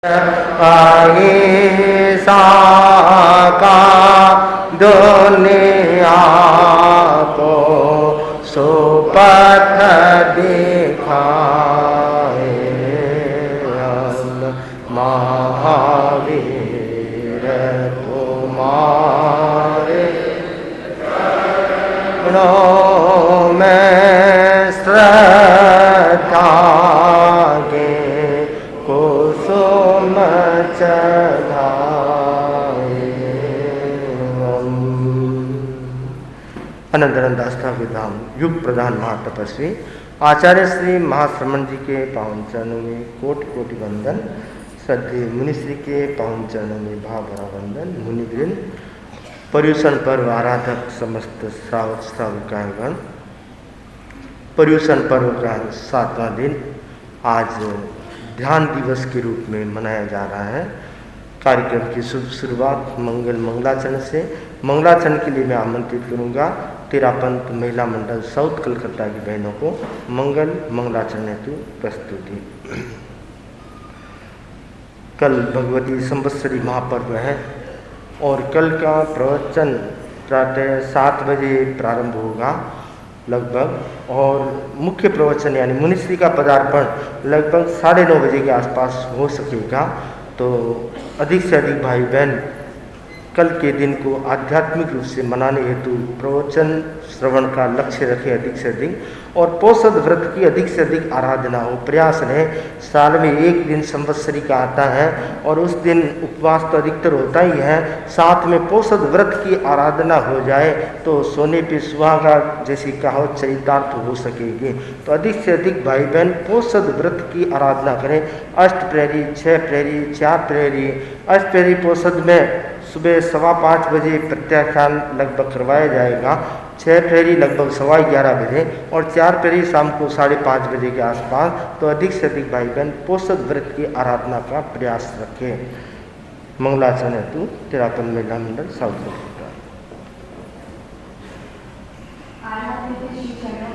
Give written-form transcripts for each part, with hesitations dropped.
का दुनिया को सुपथ दिखाए महावीर तुम्हारे चरणों में श्रद्धा के कुसुम अनंतरम दास्ताव्य धाम युग प्रधान महातपस्वी आचार्य श्री महाश्रमण जी के पावन चरणों में कोटि कोटि वंदन। श्रद्धेय मुनिश्री के पावन चरणों में भाव भरा वंदन। मुनिवृंद, पर्युषण पर्व आराधक समस्त श्रावक श्राविकागण, पर्युषण पर्व का 7वां दिन आज ध्यान दिवस के रूप में मनाया जा रहा है। कार्यक्रम की शुभ शुरुआत मंगलाचरण से। मंगलाचरण के लिए मैं आमंत्रित करूंगा तेरापंथ महिला मंडल साउथ कलकत्ता की बहनों को मंगलाचरण हेतु प्रस्तुति। कल भगवती संवत्सरी महापर्व है और कल का प्रवचन प्रातः 7 बजे प्रारंभ होगा लगभग, और मुख्य प्रवचन यानी मुनिश्री का पदार्पण लगभग 9:30 बजे के आसपास हो सकेगा। तो अधिक से अधिक भाई बहन कल के दिन को आध्यात्मिक रूप से मनाने हेतु प्रवचन श्रवण का लक्ष्य रखें अधिक से अधिक, और पोषद व्रत की अधिक से अधिक आराधना हो, प्रयास रहे। साल में एक दिन संवत्सरी का आता है और उस दिन उपवास तो अधिकतर होता ही है, साथ में पोषद व्रत की आराधना हो जाए तो सोने पे सुहागा जैसी कहावत चरितार्थ हो सकेगी। तो अधिक से अधिक भाई बहन पोषद व्रत की आराधना करें। अष्ट प्रहरी, 6 प्रहरी, 4 प्रहरी। अष्ट प्रहरी पोषद में सुबह 5:15 बजे प्रत्याख्यान लगभग करवाया जाएगा, 6 प्रहरी लगभग 11:15 बजे और 4 प्रहरी शाम को 5:30 बजे के आसपास। तो अधिक से अधिक भाई बहन पोषद व्रत की आराधना का प्रयास रखें। मंगलाचरण हेतु तेरापंथ महिला मंडल साउथ कलकत्ता। तेरा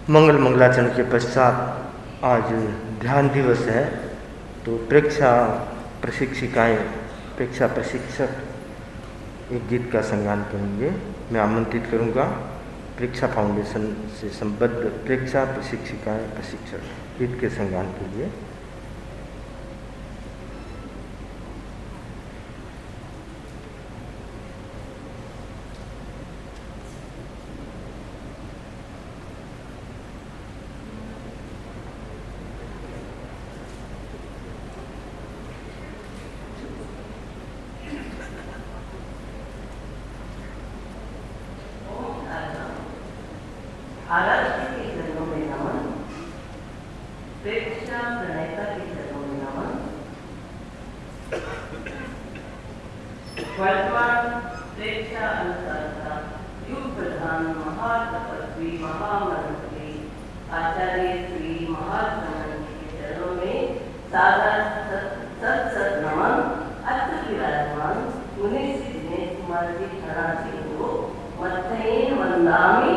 मंगल मंगलाचरण के पश्चात आज ध्यान दिवस है, तो प्रेक्षा प्रशिक्षिकाएँ, प्रेक्षा प्रशिक्षक एक गीत का संगान करेंगे। मैं आमंत्रित करूंगा प्रेक्षा फाउंडेशन से संबद्ध प्रेक्षा प्रशिक्षिकाएँ प्रशिक्षक गीत के संगान के लिए। आराध्य के चरणों में नमन, प्रेक्षा प्रणयता के चरणों में नमन। वर्तमान प्रेक्षा अनुसार युग प्रधान महातपस्वी महामंत्री आचार्य श्री महात्मन के चरणों में सादर सत नमन। अत्र विराजमान मुनि दिनेश कुमार जी खड़ा सिंह को मत्थयेन वंदामि।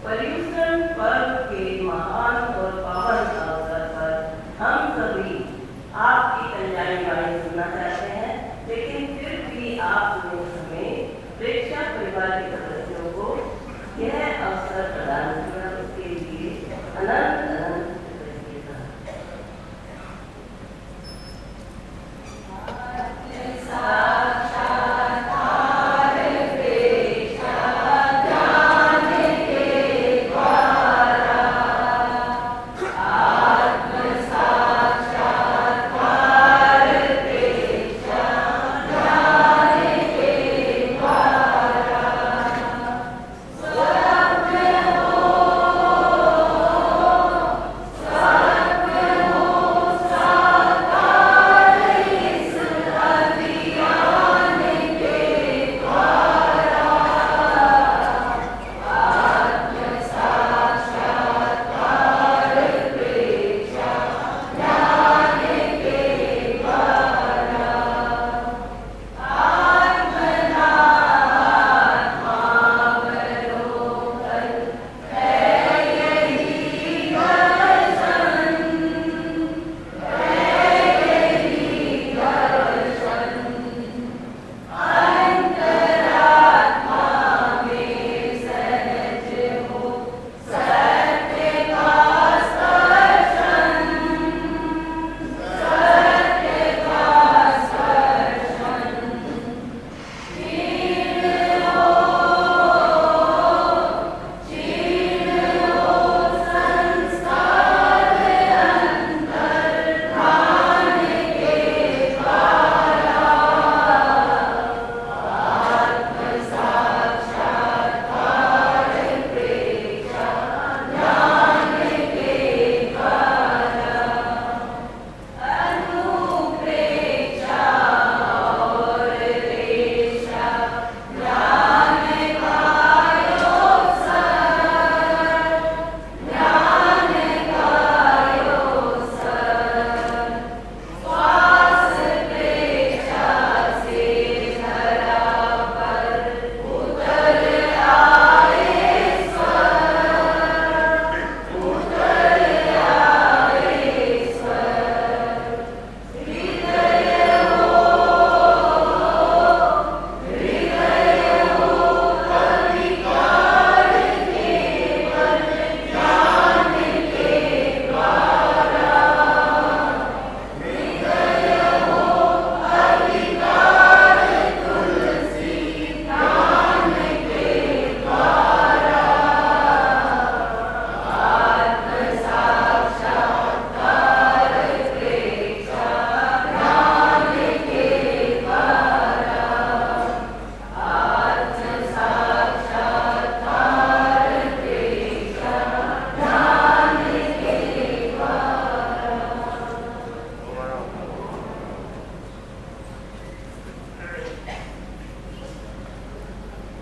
पर्युषण पर्व के महान और पावन अवसर पर हम सभी आपकी कल्याणी वाणी सुनना चाहते हैं, लेकिन फिर भी आपने हमें प्रेक्षा परिवार के सदस्यों को यह अवसर प्रदान किया, उसके लिए अनंत अनंत कृतज्ञता।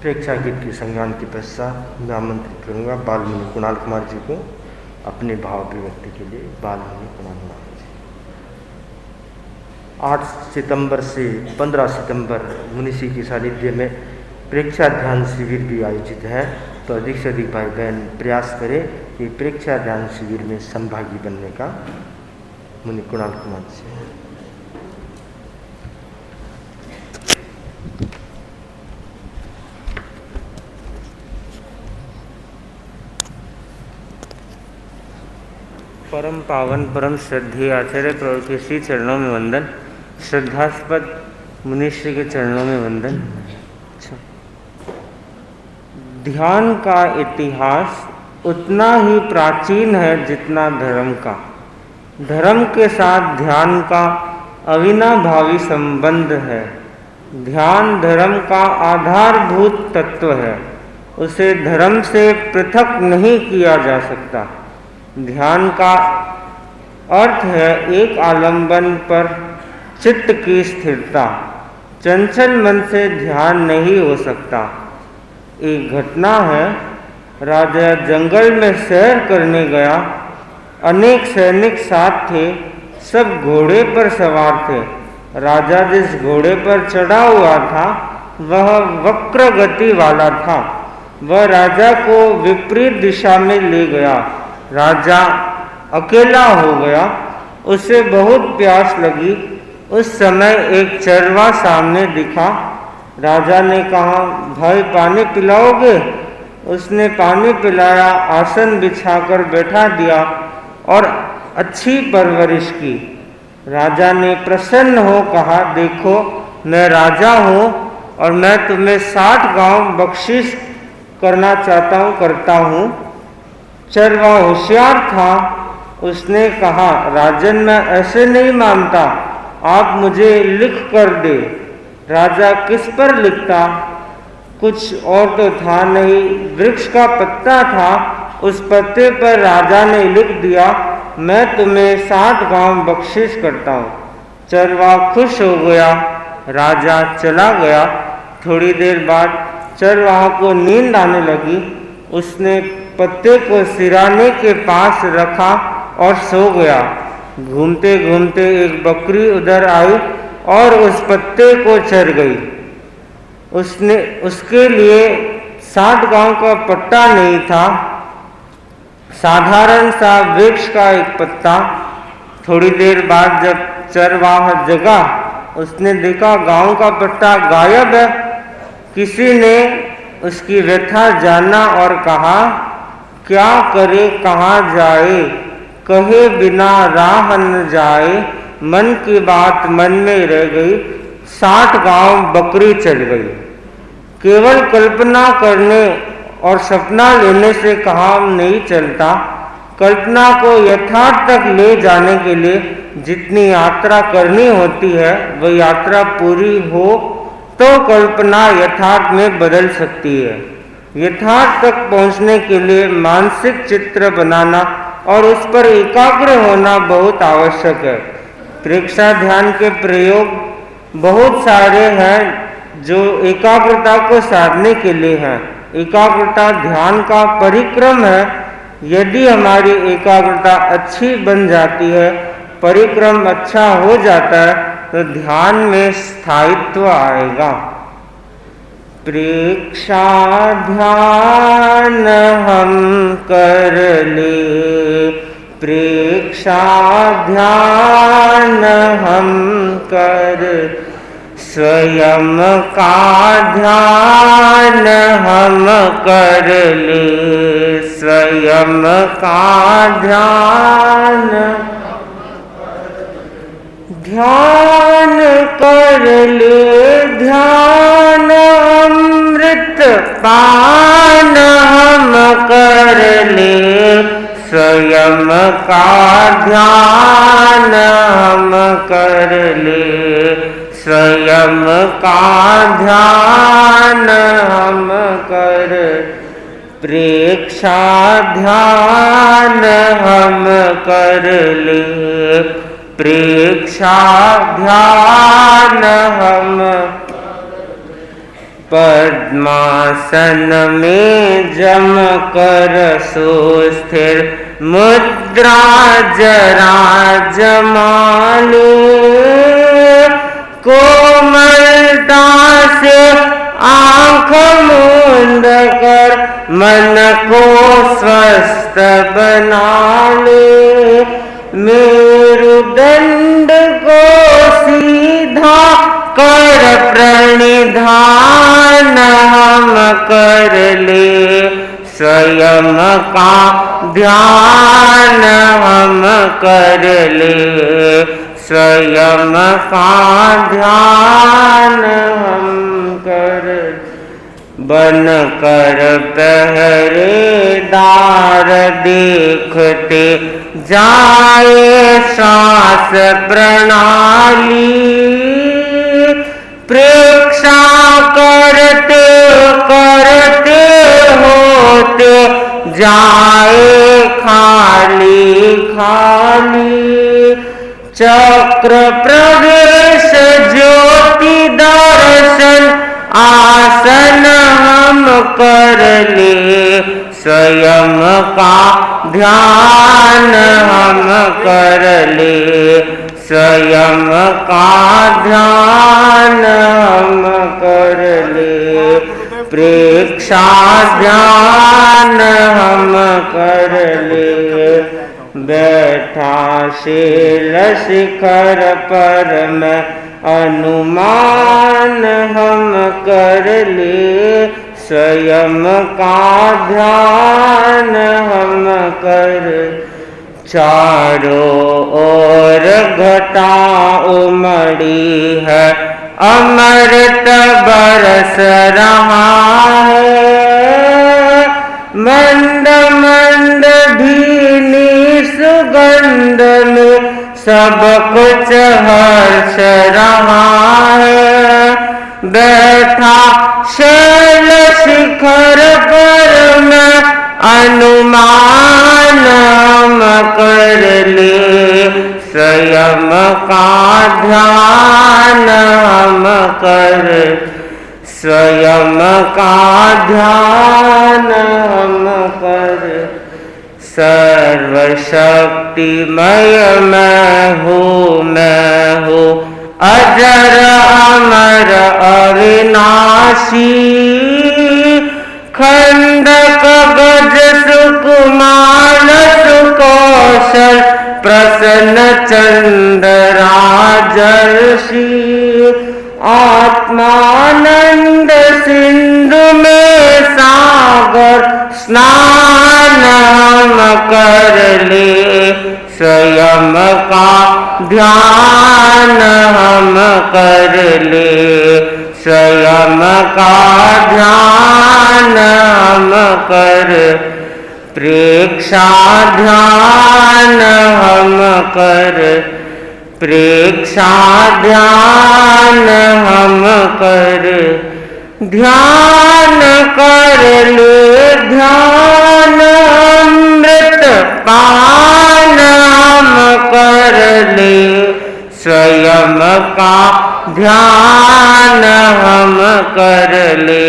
प्रेक्षा गीत के संज्ञान के पश्चात मैं आमंत्रित करूँगा बालमुनि कुणाल कुमार जी को अपने भाव अभिव्यक्ति के लिए। बालमुनि कुणाल कुमार जी 8 सितंबर से 15 सितंबर मुनिषी के सानिध्य में प्रेक्षा ध्यान शिविर भी आयोजित है। तो अधिक से अधिक भाई बहन प्रयास करें कि प्रेक्षा ध्यान शिविर में संभागी बनने का। मुनि कुणाल कुमार से। परम पावन परम श्रद्धेय आचार्य प्रभु के श्री चरणों में वंदन। श्रद्धास्पद मुनिश्री के चरणों में वंदन। अच्छा, ध्यान का इतिहास उतना ही प्राचीन है जितना धर्म का। धर्म के साथ ध्यान का अविनाभावी संबंध है। ध्यान धर्म का आधारभूत तत्व है, उसे धर्म से पृथक नहीं किया जा सकता। ध्यान का अर्थ है एक आलंबन पर चित्त की स्थिरता। चंचल मन से ध्यान नहीं हो सकता। एक घटना है, राजा जंगल में सैर करने गया। अनेक सैनिक साथ थे, सब घोड़े पर सवार थे। राजा जिस घोड़े पर चढ़ा हुआ था वह वक्र गति वाला था। वह राजा को विपरीत दिशा में ले गया। राजा अकेला हो गया, उसे बहुत प्यास लगी। उस समय एक चरवा सामने दिखा। राजा ने कहा, भाई पानी पिलाओगे? उसने पानी पिलाया, आसन बिछाकर बैठा दिया और अच्छी परवरिश की। राजा ने प्रसन्न हो कहा, देखो मैं राजा हूँ और मैं तुम्हें 60 गांव बख्शिश करना चाहता हूँ, करता हूँ। चरवा होशियार था, उसने कहा, राजन मैं ऐसे नहीं मानता, आप मुझे लिख कर दे। राजा किस पर लिखता? कुछ और तो था नहीं, वृक्ष का पत्ता था। उस पत्ते पर राजा ने लिख दिया, मैं तुम्हें 60 गांव बख्शिश करता हूँ। चरवा खुश हो गया, राजा चला गया। थोड़ी देर बाद चरवाहा को नींद आने लगी। उसने पत्ते को सिराने के पास रखा और सो गया। घूमते घूमते एक बकरी उधर आई और उस पत्ते को चर गई। उसके लिए 60 गांव का पट्टा नहीं था, साधारण सा वृक्ष का एक पत्ता। थोड़ी देर बाद जब चरवाहा जगा, उसने देखा गांव का पट्टा गायब है। किसी ने उसकी व्यथा जाना और कहा, क्या करे कहाँ जाए, कहे बिना राह न जाए। मन की बात मन में रह गई, 60 गांव बकरी चल गई। केवल कल्पना करने और सपना लेने से काम नहीं चलता। कल्पना को यथार्थ तक ले जाने के लिए जितनी यात्रा करनी होती है, वह यात्रा पूरी हो तो कल्पना यथार्थ में बदल सकती है। यथार्थ तक पहुंचने के लिए मानसिक चित्र बनाना और उस पर एकाग्र होना बहुत आवश्यक है। प्रेक्षा ध्यान के प्रयोग बहुत सारे हैं जो एकाग्रता को साधने के लिए हैं। एकाग्रता ध्यान का परिक्रम है। यदि हमारी एकाग्रता अच्छी बन जाती है, परिक्रम अच्छा हो जाता है, तो ध्यान में स्थायित्व आएगा। प्रेक्षा ध्यान हम कर ले, प्रेक्षा ध्यान हम कर, स्वयं का ध्यान हम कर ले, स्वयं का ध्यान ध्यान कर ले, ध्यान अमृत पान हम कर ले, स्वयं का ध्यान हम कर ले, स्वयं का ध्यान हम कर, प्रेक्षा ध्यान हम कर ले, प्रेक्षा ध्यान हम। पद्मासन में जम कर सुस्थिर मुद्रा जरा जमा ले, कोमलता से आँख मूंद कर मन को स्वस्थ बना ले। मेरुदंड को सीधा कर प्रणिधान हम कर ले। स्वयं का ध्यान हम कर ले। स्वयं का ध्यान हम कर। बन कर पहरेदार देखते जाए श्वास प्रणाली। प्रेक्षा करते करते होते जाए खाली खाली। चक्र प्रवेश ज्योति दर्शन आसन हम कर ले। स्वयं का ध्यान हम कर ले। स्वयं का ध्यान हम कर ले। प्रेक्षा ध्यान हम कर ले। बैठा शील शिखर पर मैं अनुमान हम कर ले। स्वयं का ध्यान हम कर। चारों ओर घटा उमड़ी है अमृत बरस रहा है। मंद मंद भीनी सुगंध में सब कुछ हर्ष रहा है। बैठा शैल शिखर पर मैं अनुमान हम कर ले। स्वयं का ध्यान हम कर। स्वयं का ध्यान हम कर। सर्वशक्तिमय मैं हूँ अजर अमर अविनाशी। खंडक गज सुकुमार सुकौशल प्रसन्न चंद्राजर्षि। आत्मानंद सिंधु में सागर स्नान हम कर ले। स्वयं का ध्यान हम कर ले। स्वयं का ध्यान हम कर। प्रेक्षा ध्यान हम कर। प्रेक्षा ध्यान हम कर। ध्यान कर ले ध्यान अमृत पान हम कर ले। स्वयं का ध्यान हम कर ले।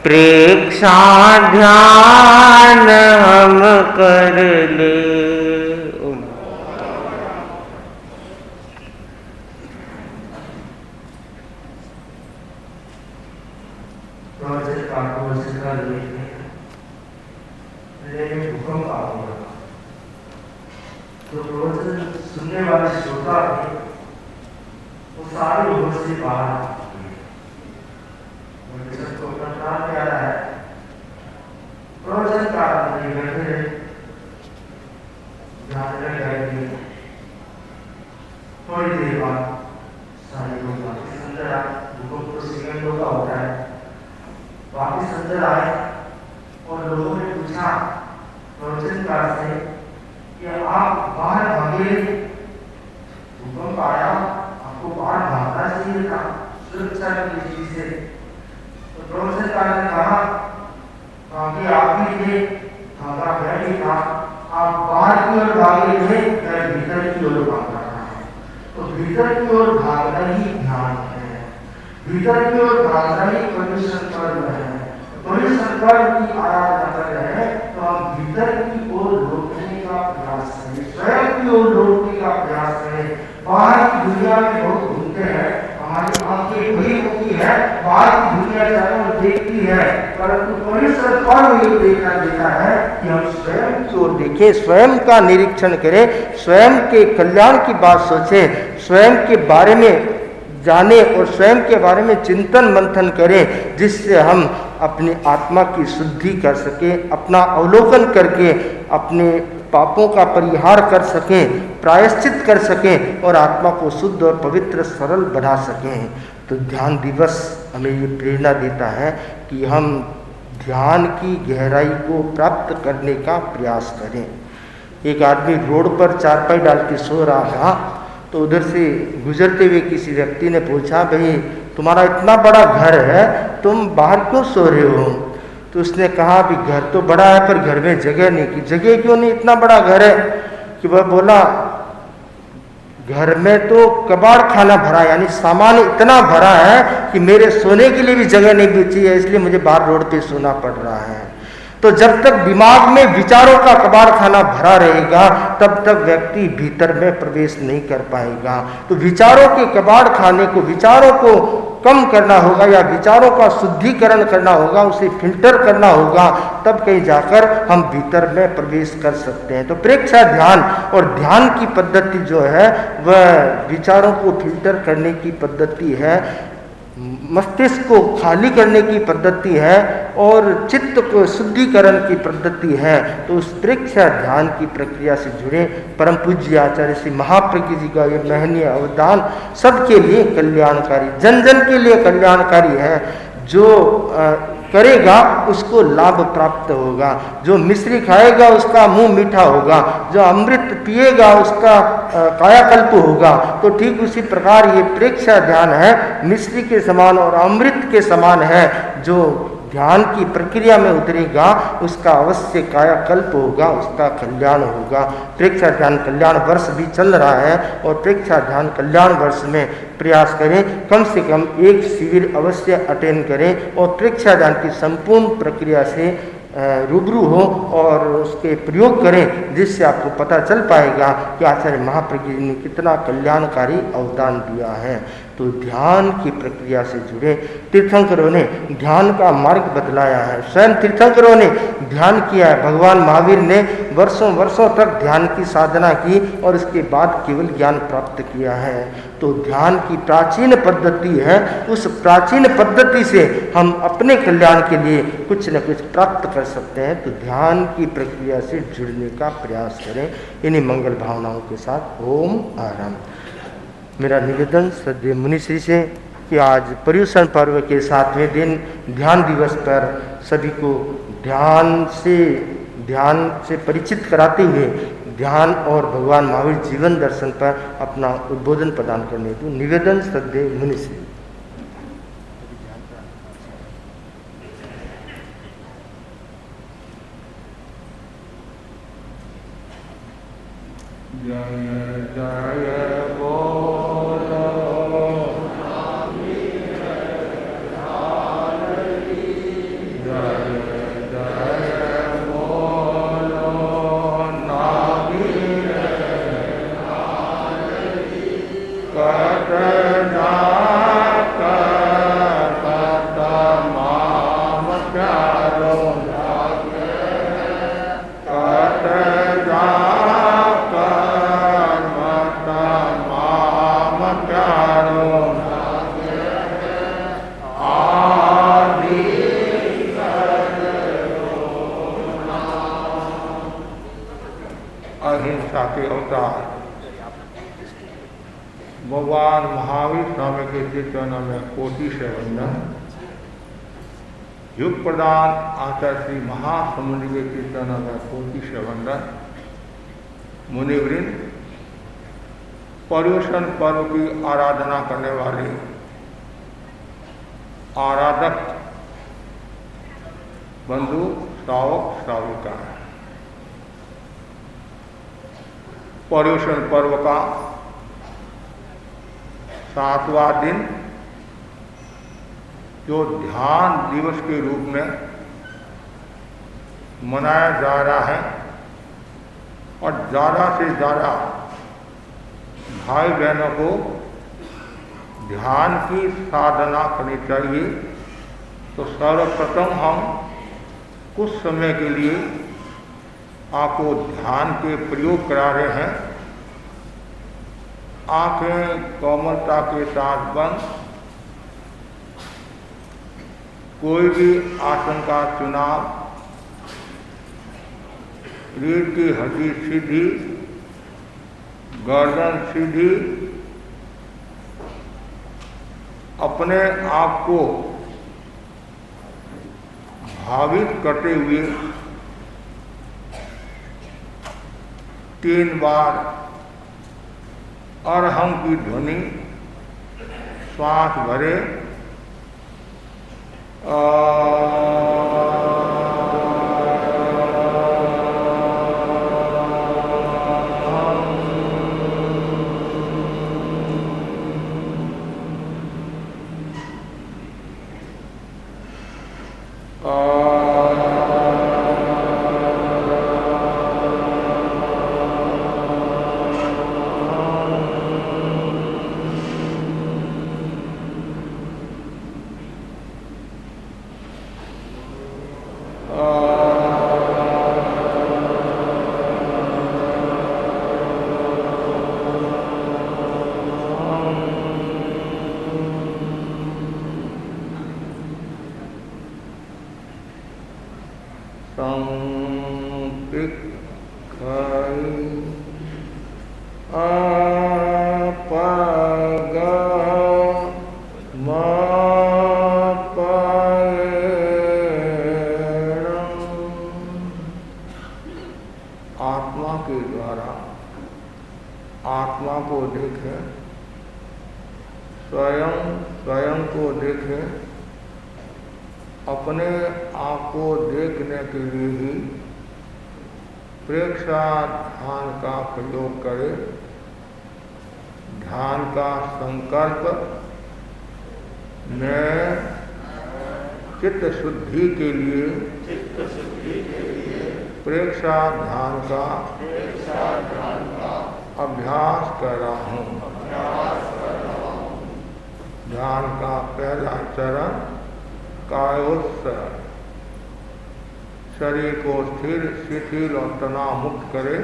प्रेक्षा ध्यान हम कर ले। भूकंप आ गया तो प्रवचन सुनने वाले श्रोता थे वो सारे होश से बाहर सबको अपना प्राण प्यारा है। प्रवचन का बैठे ध्यान लग जाएंगे। थोड़ी देर बाद सारे लोग वापिस अंदर आए। भूकंप तो सेकंडों का होता है। वापिस अंदर आए और लोगों ने पूछा प्रवचनकार से कि आप बाहर भागे। भूकंप आया आपको बाहर भागना चाहिए था सुरक्षा की दृष्टि से। तो प्रवचनकार ने कहा कि आप भी थे भागा मैं भी था। आप बाहर की ओर भागे थे मैं भीतर की ओर भाग रहा था। तो भीतर की ओर भागना ही ध्यान है। भीतर की ओर भागना ही परमेश्वर कर्म है। परमेश्वर कर्म की आराधना कर रहे हैं तो हम भीतर की ओर लौटने का प्रयास करें। स्वयं की ओर लौटने का प्रयास करें। बाहर की दुनिया में बहुत घूमते हैं। हमारी आंखें खुली होती है, बाहर की दुनिया चारों ओर देखती है, परंतु परमेश्वर कौन ये देखना देता है कि हम स्वयं की ओर देखें, स्वयं का निरीक्षण करें, स्वयं के कल्याण की बात सोचें, स्वयं के बारे में जाने और स्वयं के बारे में चिंतन मंथन करें, जिससे हम अपनी आत्मा की शुद्धि कर सकें, अपना अवलोकन करके अपने पापों का परिहार कर सकें, प्रायश्चित कर सकें और आत्मा को शुद्ध और पवित्र सरल बना सकें। तो ध्यान दिवस हमें ये प्रेरणा देता है कि हम ध्यान की गहराई को प्राप्त करने का प्रयास करें। एक आदमी रोड पर चारपाई डाल के सो रहा था, तो उधर से गुजरते हुए किसी व्यक्ति ने पूछा, भाई तुम्हारा इतना बड़ा घर है, तुम बाहर क्यों सो रहे हो? तो उसने कहा, भी घर तो बड़ा है पर घर में जगह नहीं। कि जगह क्यों नहीं, इतना बड़ा घर है? कि वह बोला, घर में तो कबाड़ खाना भरा, यानी सामान इतना भरा है कि मेरे सोने के लिए भी जगह नहीं बची है, इसलिए मुझे बाहर रोड पे सोना पड़ रहा है। तो जब तक दिमाग में विचारों का कबाड़ खाना भरा रहेगा, तब तक व्यक्ति भीतर में प्रवेश नहीं कर पाएगा। तो विचारों के कबाड़ खाने को, विचारों को कम करना होगा या विचारों का शुद्धिकरण करना होगा, उसे फिल्टर करना होगा, तब कहीं जाकर हम भीतर में प्रवेश कर सकते हैं। तो प्रेक्षा ध्यान और ध्यान की पद्धति जो है वह विचारों को फिल्टर करने की पद्धति है, मस्तिष्क को खाली करने की पद्धति है और चित्त को शुद्धिकरण की पद्धति है। तो उस प्रेक्षा ध्यान की प्रक्रिया से जुड़े परम पूज्य आचार्य श्री महाप्रज्ञ जी का ये महनीय अवदान सबके लिए कल्याणकारी, जन जन के लिए कल्याणकारी है। जो करेगा उसको लाभ प्राप्त होगा, जो मिश्री खाएगा उसका मुंह मीठा होगा, जो अमृत पिएगा उसका कायाकल्प होगा। तो ठीक उसी प्रकार ये प्रेक्षा ध्यान है, मिश्री के समान और अमृत के समान है। जो ध्यान की प्रक्रिया में उतरेगा उसका अवश्य कायाकल्प होगा, उसका कल्याण होगा। प्रेक्षा ध्यान कल्याण वर्ष भी चल रहा है और प्रेक्षा ध्यान कल्याण वर्ष में प्रयास करें, कम से कम एक शिविर अवश्य अटेंड करें और प्रेक्षा ध्यान की संपूर्ण प्रक्रिया से रूबरू हो और उसके प्रयोग करें, जिससे आपको पता चल पाएगा कि आचार्य महाप्रज्ञ जी ने कितना कल्याणकारी अवदान दिया है। तो ध्यान की प्रक्रिया से जुड़े तीर्थंकरों ने ध्यान का मार्ग बदलाया है, स्वयं तीर्थंकरों ने ध्यान किया है। भगवान महावीर ने वर्षों वर्षों तक ध्यान की साधना की और उसके बाद केवल ज्ञान प्राप्त किया है। तो ध्यान की प्राचीन पद्धति है, उस प्राचीन पद्धति से हम अपने कल्याण के लिए कुछ न कुछ प्राप्त कर सकते हैं। तो ध्यान की प्रक्रिया से जुड़ने का प्रयास करें। इन्हीं मंगल भावनाओं के साथ ओम आराम। मेरा निवेदन श्रद्धेय मुनिश्री से कि आज पर्युषण पर्व के 7वें दिन ध्यान दिवस पर सभी को ध्यान से परिचित कराते हुए ध्यान और भगवान महावीर जीवन दर्शन पर अपना उद्बोधन प्रदान करने हेतु निवेदन श्रद्धेय मुनिश्री। जय जय बोलो अहिंसा के अवतार भगवान महावीर स्वामी के चेतन में कोटि से वंदन। युग प्रदान आचार्य श्री महासमुनि के चेतन में कोटि से वंदन। मुनिवृंद, पर्युषण पर्व की आराधना करने वाले आराधक बंधु श्रावक श्राविका, पर्युषण पर्व का 7वां दिन जो ध्यान दिवस के रूप में मनाया जा रहा है और ज़्यादा से ज़्यादा भाई बहनों को ध्यान की साधना करनी चाहिए। तो सर्वप्रथम हम कुछ समय के लिए आपको ध्यान के प्रयोग करा रहे हैं। आंखें कोमलता के साथ बंद, कोई भी आसन का चुनाव, रीढ़ की हड्डी सीधी, गर्दन सीधी, अपने आप को भावित करते हुए 3 बार अरहम की ध्वनि श्वास भरे आत्मा के द्वारा आत्मा को देखें, स्वयं को देखें। अपने आप को देखने के लिए ही प्रेक्षा ध्यान का प्रयोग करें। ध्यान का संकल्प में चित्त शुद्धि के लिए प्रेक्षा ध्यान का अभ्यास कर रहा हूँ। ध्यान का पहला चरण कायोत्सर्ग, शरीर को स्थिर, शिथिल और तनाव मुक्त करे।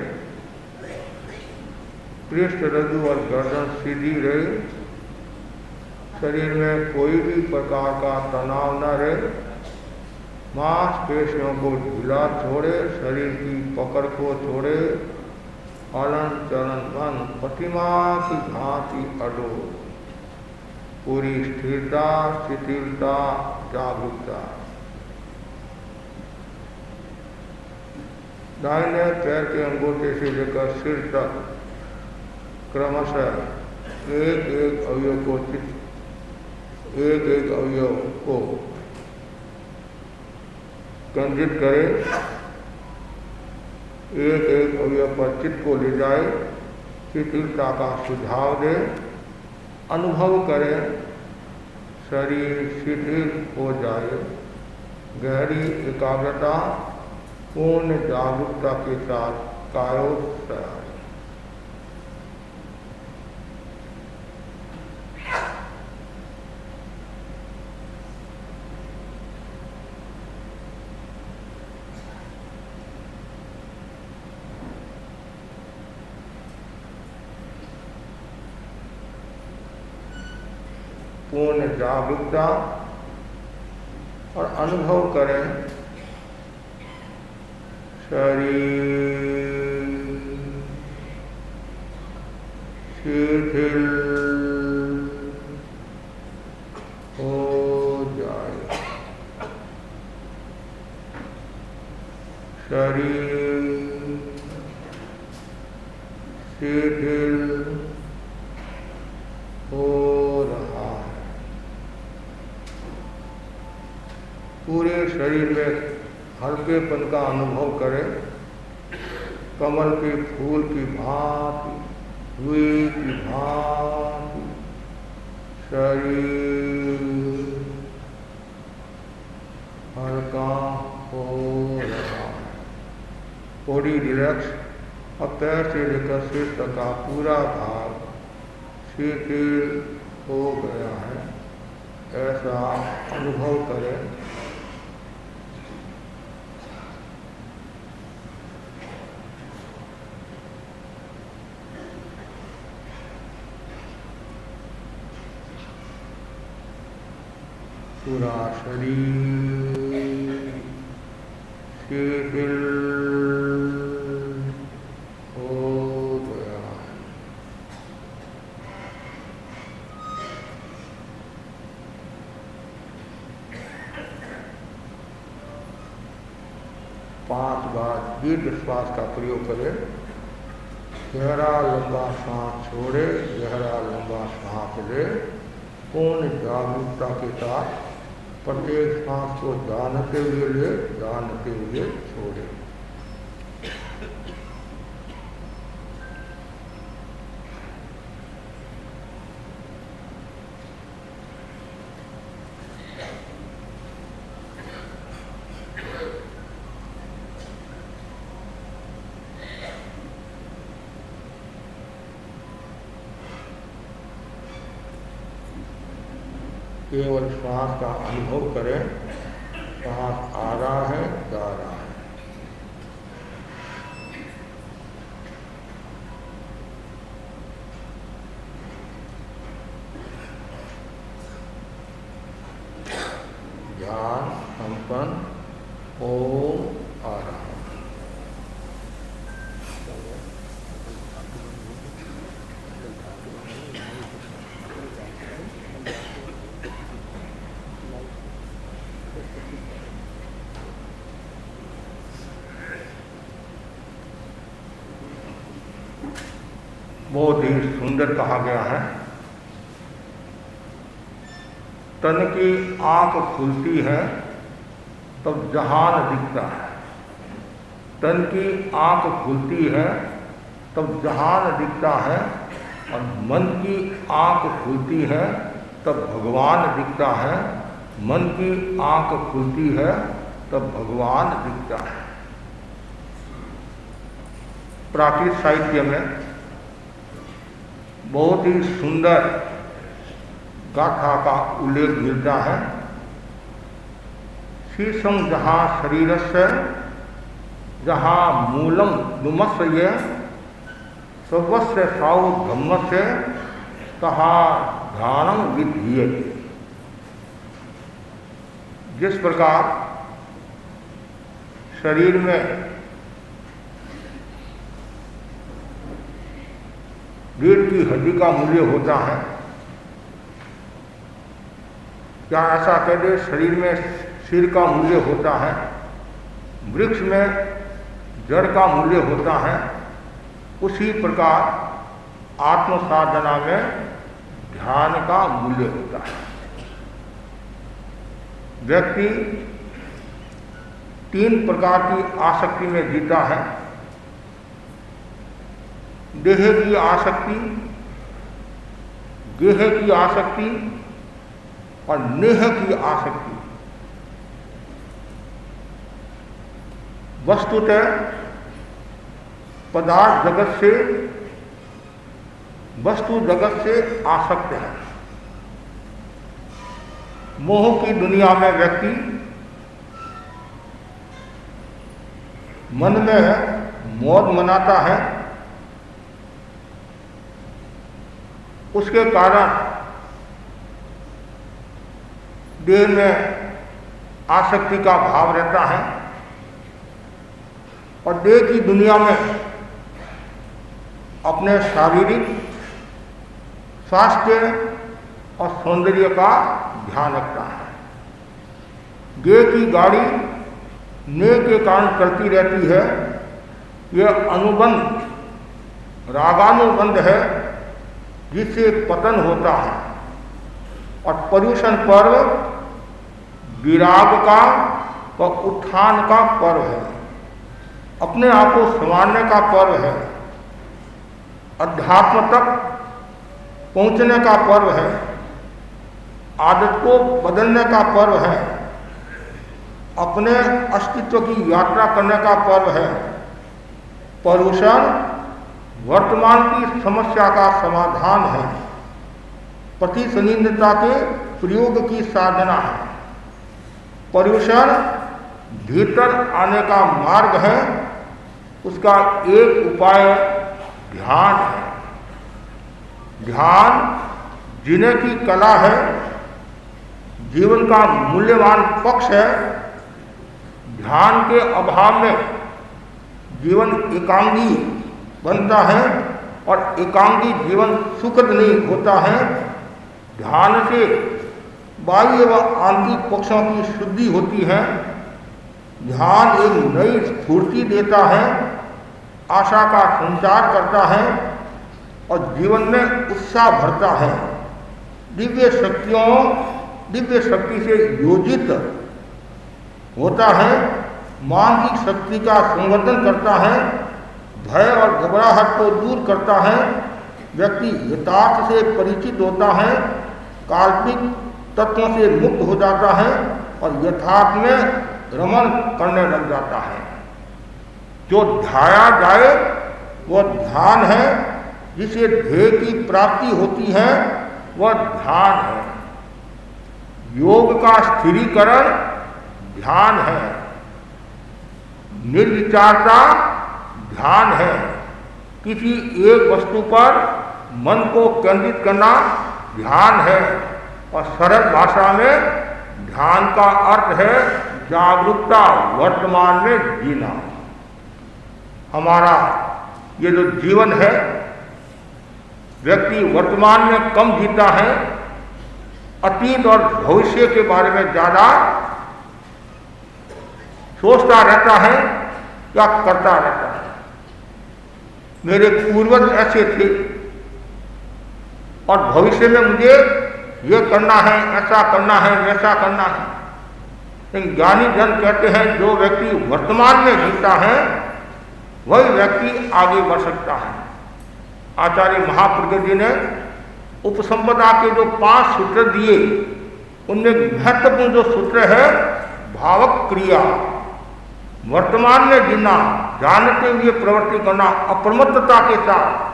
पृष्ठ, रज्जु और गर्दन सीधी रहे। शरीर में कोई भी प्रकार का तनाव न रहे। मांसपेशियों को ढीला छोड़े, शरीर की पकड़ को छोड़े। हलन चलन बंद, प्रतिमा की भांति अडो। पूरी स्थिरता, शिथिलता, जागरूकता। दाहिने पैर के अंगूठे से लेकर सिर तक क्रमशः एक अवयव को केंद्रित करें। एक अवयव पर चित्त को ले जाए, शिथिलता का सुझाव दे। अनुभव करें शरीर शिथिल हो जाए। गहरी एकाग्रता, पूर्ण जागरूकता के साथ कायोत्सर्ग। पूर्ण जागरूकता और अनुभव करें शरीर शिथिल हो जाए। शरीर शिथिल हो रहा है। पूरे शरीर में हल्केपन का अनुभव करें। कमल के फूल की भांति, रुई की भांति शरीर हल्का हो रहा है। बॉडी रिलैक्स और पैर से लेकर सिर तक का पूरा भाग शिथिल हो गया है, ऐसा अनुभव करें। पूरा शरीर शिथिल हो गया है। पांच बार दीर्घ श्वास का प्रयोग करें। गहरा लंबा सांस छोड़े, गहरा लंबा सांस ले। पूर्ण जागरूकता के साथ प्रत्येक सांस को जानते हुए ले, जानते हुए छोड़े। केवल श्वास का अनुभव करें। श्वास आ रहा है, जा रहा है। ध्यान संपन्न ओम आ रहा है। बहुत ही सुंदर कहा गया है। तन की आंख खुलती है तब जहान दिखता है। तन की आंख खुलती है तब जहान दिखता है, और मन की आंख खुलती है तब भगवान दिखता है। मन की आंख खुलती है तब भगवान दिखता है। प्राकृत साहित्य में बहुत ही सुंदर गाथा का उल्लेख मिलता है। शीर्षम जहाँ शरीरस्य जहाँ मूलम नुमस्य सर्वस्य साउ धम्मस्य तहाँ ध्यानम विधीयते। जिस प्रकार शरीर में रीढ़ की हड्डी का मूल्य होता है, क्या ऐसा कह दे शरीर में सिर का मूल्य होता है, वृक्ष में जड़ का मूल्य होता है, उसी प्रकार आत्म साधना में ध्यान का मूल्य होता है। व्यक्ति 3 प्रकार की आसक्ति में जीता है। देह की आसक्ति, गेह की आसक्ति और नेह की आसक्ति। वस्तुतः पदार्थ जगत से, वस्तु जगत से आसक्त है। मोह की दुनिया में व्यक्ति मन में मौज मनाता है। उसके कारण देह में आसक्ति का भाव रहता है, और देह की दुनिया में अपने शारीरिक स्वास्थ्य और सौंदर्य का ध्यान रखता है। देह की गाड़ी नेह के कारण चलती रहती है। यह अनुबंध रागानुबंध है जिससे पतन होता है, और पर्युषण पर्व विराग का व उत्थान का पर्व है। अपने आप को संवारने का पर्व है। अध्यात्म तक पहुंचने का पर्व है। आदत को बदलने का पर्व है। अपने अस्तित्व की यात्रा करने का पर्व है। पर्युषण वर्तमान की समस्या का समाधान है। प्रतिसंनिधता के प्रयोग की साधना है। पर्युषण भीतर आने का मार्ग है, उसका एक उपाय ध्यान है। ध्यान जीने की कला है, जीवन का मूल्यवान पक्ष है। ध्यान के अभाव में जीवन एकांगी बनता है और एकांगी जीवन सुखद नहीं होता है। ध्यान से बाह्य व आंतरिक पक्षों की शुद्धि होती है। ध्यान एक नई स्फूर्ति देता है, आशा का संचार करता है और जीवन में उत्साह भरता है। दिव्य शक्ति से योजित होता है, मानसिक शक्ति का संवर्धन करता है, भय और घबराहट को दूर करता है। व्यक्ति यथार्थ से परिचित होता है, काल्पनिक तत्वों से मुक्त हो जाता है और यथार्थ में रमण करने लग जाता है। जो ध्याया जाए वह ध्यान है, जिसे ध्येय की प्राप्ति होती है वह ध्यान है। योग का स्थिरीकरण ध्यान है, निर्विचारता ध्यान है। किसी एक वस्तु पर मन को केंद्रित करना ध्यान है और सरल भाषा में ध्यान का अर्थ है जागरूकता, वर्तमान में जीना। हमारा ये जो जीवन है, व्यक्ति वर्तमान में कम जीता है, अतीत और भविष्य के बारे में ज़्यादा सोचता रहता है या करता रहता है। मेरे पूर्वज ऐसे थे और भविष्य में मुझे ये करना है, ऐसा करना है, वैसा करना है। लेकिन ज्ञानी जन कहते हैं जो व्यक्ति वर्तमान में जीता है वही व्यक्ति आगे बढ़ सकता है। आचार्य महाप्रज्ञ जी ने उपसंपदा के जो 5 सूत्र दिए, उनमें महत्वपूर्ण जो सूत्र है भावक क्रिया, वर्तमान में जीना, जानते हुए प्रवृत्ति करना, अप्रमत्तता के साथ।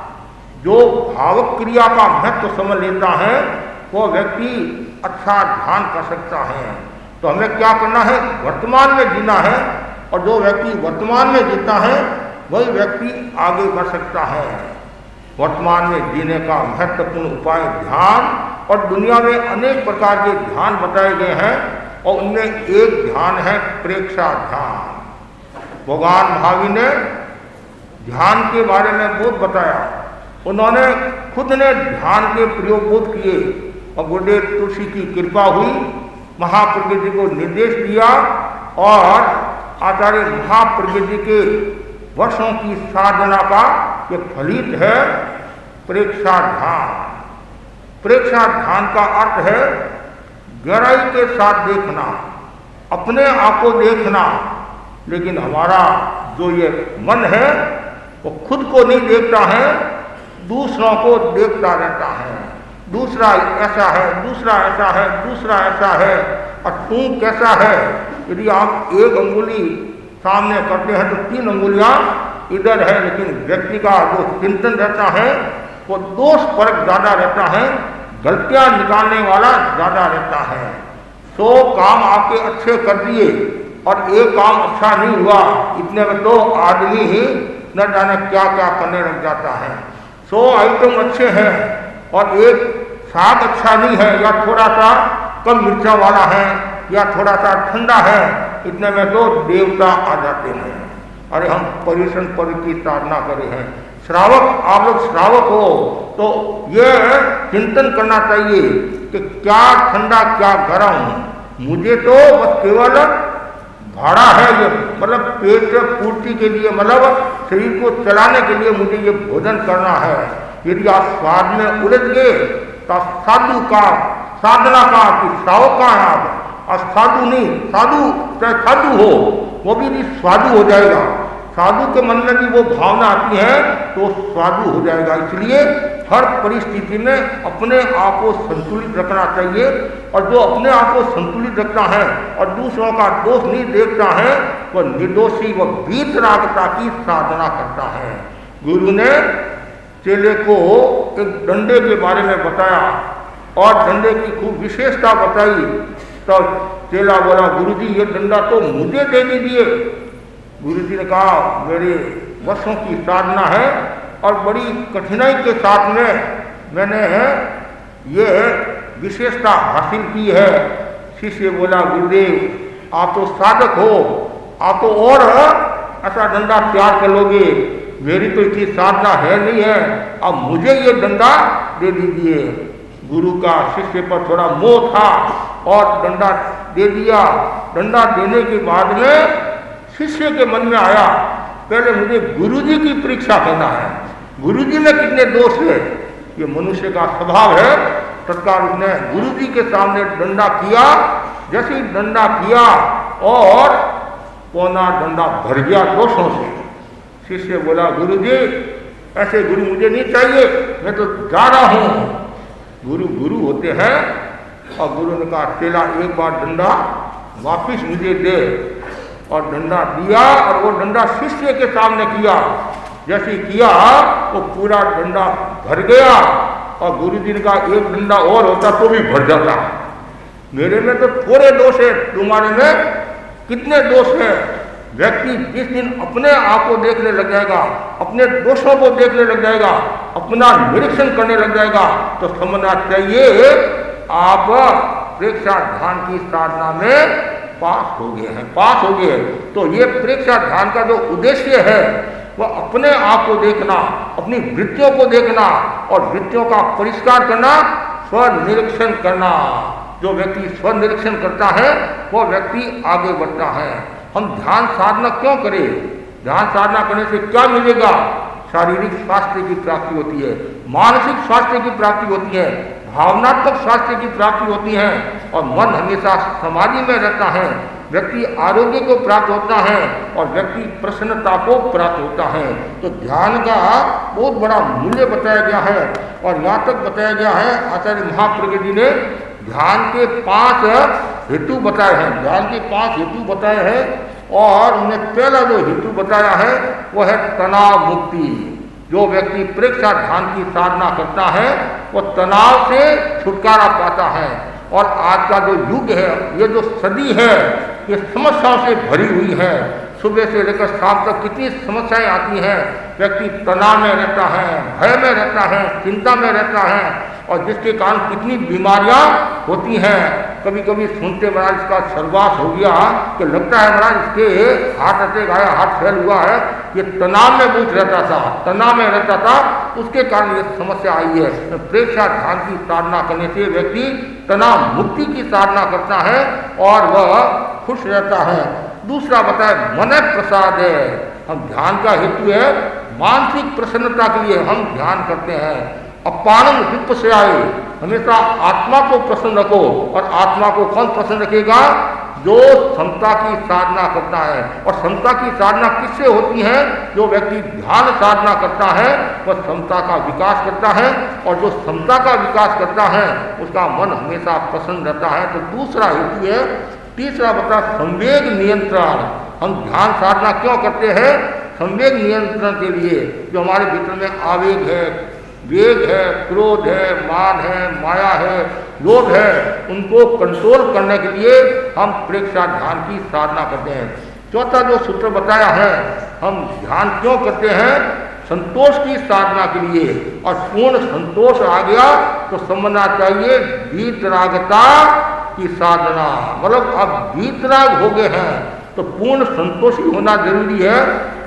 जो भावक क्रिया का महत्व समझ लेता है वो व्यक्ति अच्छा ध्यान कर सकता है। तो हमें क्या करना है? वर्तमान में जीना है, और जो व्यक्ति वर्तमान में जीता है वही व्यक्ति आगे बढ़ सकता है। वर्तमान में जीने का महत्वपूर्ण उपाय ध्यान, और दुनिया में अनेक प्रकार के ध्यान बताए गए हैं और उनमें एक ध्यान है प्रेक्षा ध्यान। भगवान महावीर ने ध्यान के बारे में बहुत बताया। उन्होंने खुद ने ध्यान के प्रयोग बहुत किए और गुरुदेव तुलसी की कृपा हुई, महाप्रज्ञ जी को निर्देश दिया और आचार्य महाप्रज्ञ जी के वर्षों की साधना का ये फलित है प्रेक्षा ध्यान। प्रेक्षा ध्यान का अर्थ है गहराई के साथ देखना, अपने आप को देखना। लेकिन हमारा जो ये मन है वो खुद को नहीं देखता है, दूसरों को देखता रहता है। दूसरा ऐसा है, दूसरा ऐसा है, दूसरा ऐसा है, और तू कैसा है। यदि आप एक अंगुली सामने करते हैं तो 3 अंगुलियां इधर है, लेकिन व्यक्ति का जो चिंतन रहता है वो दोष परक ज़्यादा रहता है, गलतियां निकालने वाला ज़्यादा रहता है। 100 काम आपके अच्छे कर दिए और एक काम अच्छा नहीं हुआ, इतने में तो आदमी ही न जाने क्या क्या करने लग जाता है। 100 आइटम अच्छे हैं और एक साग अच्छा नहीं है, या थोड़ा सा कम मिर्चा वाला है, या थोड़ा सा ठंडा है, इतने में तो देवता आ जाते हैं। अरे हम पर्युषण पर्व की साधना करे हैं, श्रावक, आप लोग श्रावक हो तो ये चिंतन करना चाहिए कि क्या ठंडा क्या गर्म। मुझे तो बस केवल भाड़ा है ये, मतलब पेट पूर्ति के लिए, मतलब शरीर को चलाने के लिए मुझे ये भोजन करना है। यदि आप स्वाद में उलझ गए तो साधु का साधना का कि श्रावक का है आप, और साधु नहीं, साधु चाहे साधु हो वो भी नहीं साधु हो जाएगा। साधु के मन में भी वो भावना आती है तो साधु हो जाएगा। इसलिए हर परिस्थिति में अपने आप को संतुलित रखना चाहिए, और जो अपने आप को संतुलित रखता है और दूसरों का दोष नहीं देखता है वह निर्दोषी व वीतरागता की साधना करता है। गुरु ने चेले को एक डंडे के बारे में बताया और डंडे की खूब विशेषता बताई। तो चेला बोला, गुरुजी ये डंडा तो मुझे दे दीजिए। गुरुजी ने कहा, मेरे वर्षों की साधना है और बड़ी कठिनाई के साथ में मैंने ये विशेषता हासिल की है। शिष्य बोला, गुरुदेव आप तो साधक हो, आप तो और ऐसा डंडा तैयार कर लोगे, मेरी तो इतनी साधना है नहीं है, अब मुझे ये डंडा दे दीजिए। गुरु का शिष्य पर थोड़ा मोह था और डंडा दे दिया। डंडा देने के बाद में शिष्य के मन में आया, पहले मुझे गुरुजी की परीक्षा करना है, गुरुजी में कितने दोष है। ये मनुष्य का स्वभाव है। तत्काल उसने गुरुजी के सामने डंडा किया। जैसे ही डंडा किया और पौना डंडा भर गया दोषों से। शिष्य बोला, गुरुजी ऐसे गुरु मुझे नहीं चाहिए, मैं तो जा रहा हूँ। गुरु गुरु होते हैं। और गुरु ने कहा, चेला एक बार डंडा वापिस मुझे दे। और डंडा दिया और वो डंडा शिष्य के सामने किया। जैसे किया वो पूरा डंडा भर गया। और गुरुजी ने कहा, एक डंडा और होता तो भी भर जाता, मेरे में तो थोड़े दोष है, तुम्हारे में कितने दोष है। व्यक्ति जिस दिन अपने आप को देखने लग जाएगा, अपने दोषों को देखने लग जाएगा, अपना निरीक्षण करने लग जाएगा, तो समझना चाहिए आप प्रेक्षा ध्यान की साधना में पास हो गए हैं, पास हो गए। तो ये प्रेक्षा ध्यान का जो उद्देश्य है वह अपने आप को देखना, अपनी वृत्तियों को देखना और वृत्तियों का परिष्कार करना, स्वनिरीक्षण करना। जो व्यक्ति स्वनिरीक्षण करता है वो व्यक्ति आगे बढ़ता है। हम ध्यान साधना क्यों करें? ध्यान साधना करने से क्या मिलेगा? शारीरिक स्वास्थ्य की प्राप्ति होती है, मानसिक स्वास्थ्य की प्राप्ति होती है, भावनात्मक स्वास्थ्य की प्राप्ति होती है और मन हमेशा समाधि में रहता है। व्यक्ति आरोग्य को प्राप्त होता है और व्यक्ति प्रसन्नता को प्राप्त होता है। तो ध्यान का बहुत बड़ा मूल्य बताया गया है। और यहाँ तक बताया गया है, आचार्य महाप्रज्ञ जी ने ध्यान के 5 हेतु बताए हैं। ध्यान के 5 हेतु बताए हैं और उन्हें पहला जो हेतु बताया है वह है तनाव मुक्ति। जो व्यक्ति प्रेक्षा ध्यान की साधना करता है वो तनाव से छुटकारा पाता है। और आज का जो युग है, ये जो सदी है, ये समस्याओं से भरी हुई है। सुबह से लेकर शाम तक कितनी समस्याएं आती हैं। व्यक्ति तनाव में रहता है, भय में रहता है, चिंता में रहता है और जिसके कारण कितनी बीमारियां होती हैं। कभी कभी सुनते महाराज इसका सर्वास हो गया कि लगता है महाराज इसके हार्ट अटैक आया, हार्ट फेल हुआ है। ये तनाव में बहुत रहता था, तनाव में रहता था, उसके कारण ये समस्या आई है। प्रेक्षा ध्यान की साधना करने से व्यक्ति तनाव मुक्ति की साधना करता है और वह खुश रहता है। दूसरा बताए मन प्रसाद है। हम ध्यान का हेतु है मानसिक प्रसन्नता के लिए हम ध्यान करते हैं। अपानंद विप से आए, हमेशा आत्मा को प्रसन्न रखो। और आत्मा को कौन प्रसन्न रखेगा? जो समता की साधना करता है। और समता की साधना किससे होती है? जो व्यक्ति ध्यान साधना करता है वह समता का विकास करता है और जो समता का विकास करता है उसका मन हमेशा प्रसन्न रहता है। तो दूसरा हेतु है। तीसरा बता संवेग नियंत्रण। हम ध्यान साधना क्यों करते हैं? संवेग नियंत्रण के लिए। जो हमारे भीतर में आवेग है, वेग है, क्रोध है, मान है, माया है, लोभ है, उनको कंट्रोल करने के लिए हम प्रेक्षा ध्यान की साधना करते हैं। चौथा जो सूत्र बताया है, हम ध्यान क्यों करते हैं? संतोष की साधना के लिए। और पूर्ण संतोष आ गया तो समझना चाहिए वीतरागता की साधना। मतलब अब वीतराग हो गए हैं तो पूर्ण संतोषी होना जरूरी है।